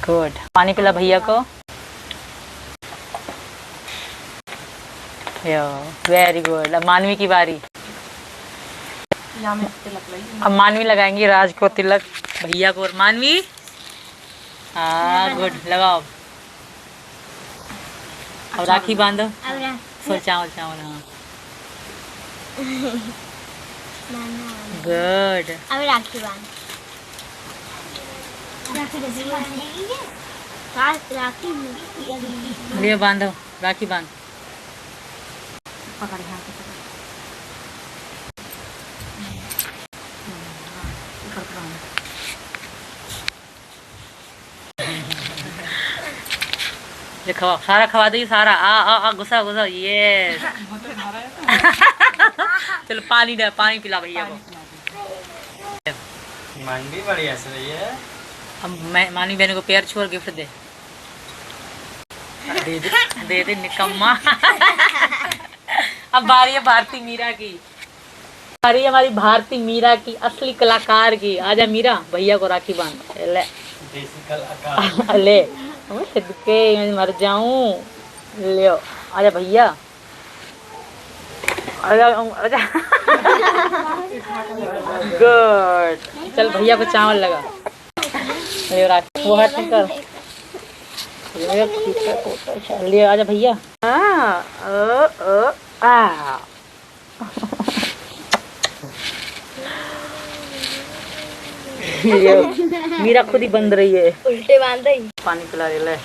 गुड। पानी पिला भैया को। Very good. अब मानवी की बारी। अब मानवी लगाएंगी राज को तिलक, भैया को और मानवी। हाँ गुड, लगाओ। अब राखी बांधो। फिर चावल चावल। हाँ गुड। अब राखी बांध। राखी लियो बांधो, राखी बांध। ये खवा, सारा खवा दो, सारा। आ गुस्सा गुस्सा। ये चलो पानी दे, पानी पिला भैया को। मानवी बढ़िया से रही है। अब मैं मानी बहन को पैर छू और गिफ्ट दे। दे दे निकम्मा। अब बारी है भारती मीरा की। बारी है हमारी भारती मीरा की, असली कलाकार की। आजा मीरा, भैया को राखी बांध। ले देसी कलाकार। ले सिद्धके, मैं मर जाऊं। ले आजा भैया, आजा आजा। गुड। चल भैया को चावल लगा। ले राखी वो हाथ में कर। ले आजा भैया। मीरा खुद ही बंद रही है, उल्टे बांध रही। पानी पिला रही। ले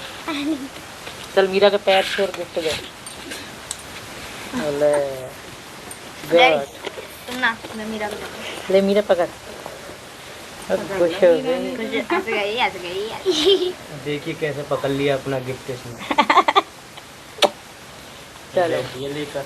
चल मीरा के पैर छोड़ गिफ्ट दे। ले गुड। तुम ना, मैं मीरा को ले मीरा पकड़। खुश हो गई। हंस गई। देखिए कैसे पकड़ लिया अपना गिफ्ट इसने। चलो ये लेकर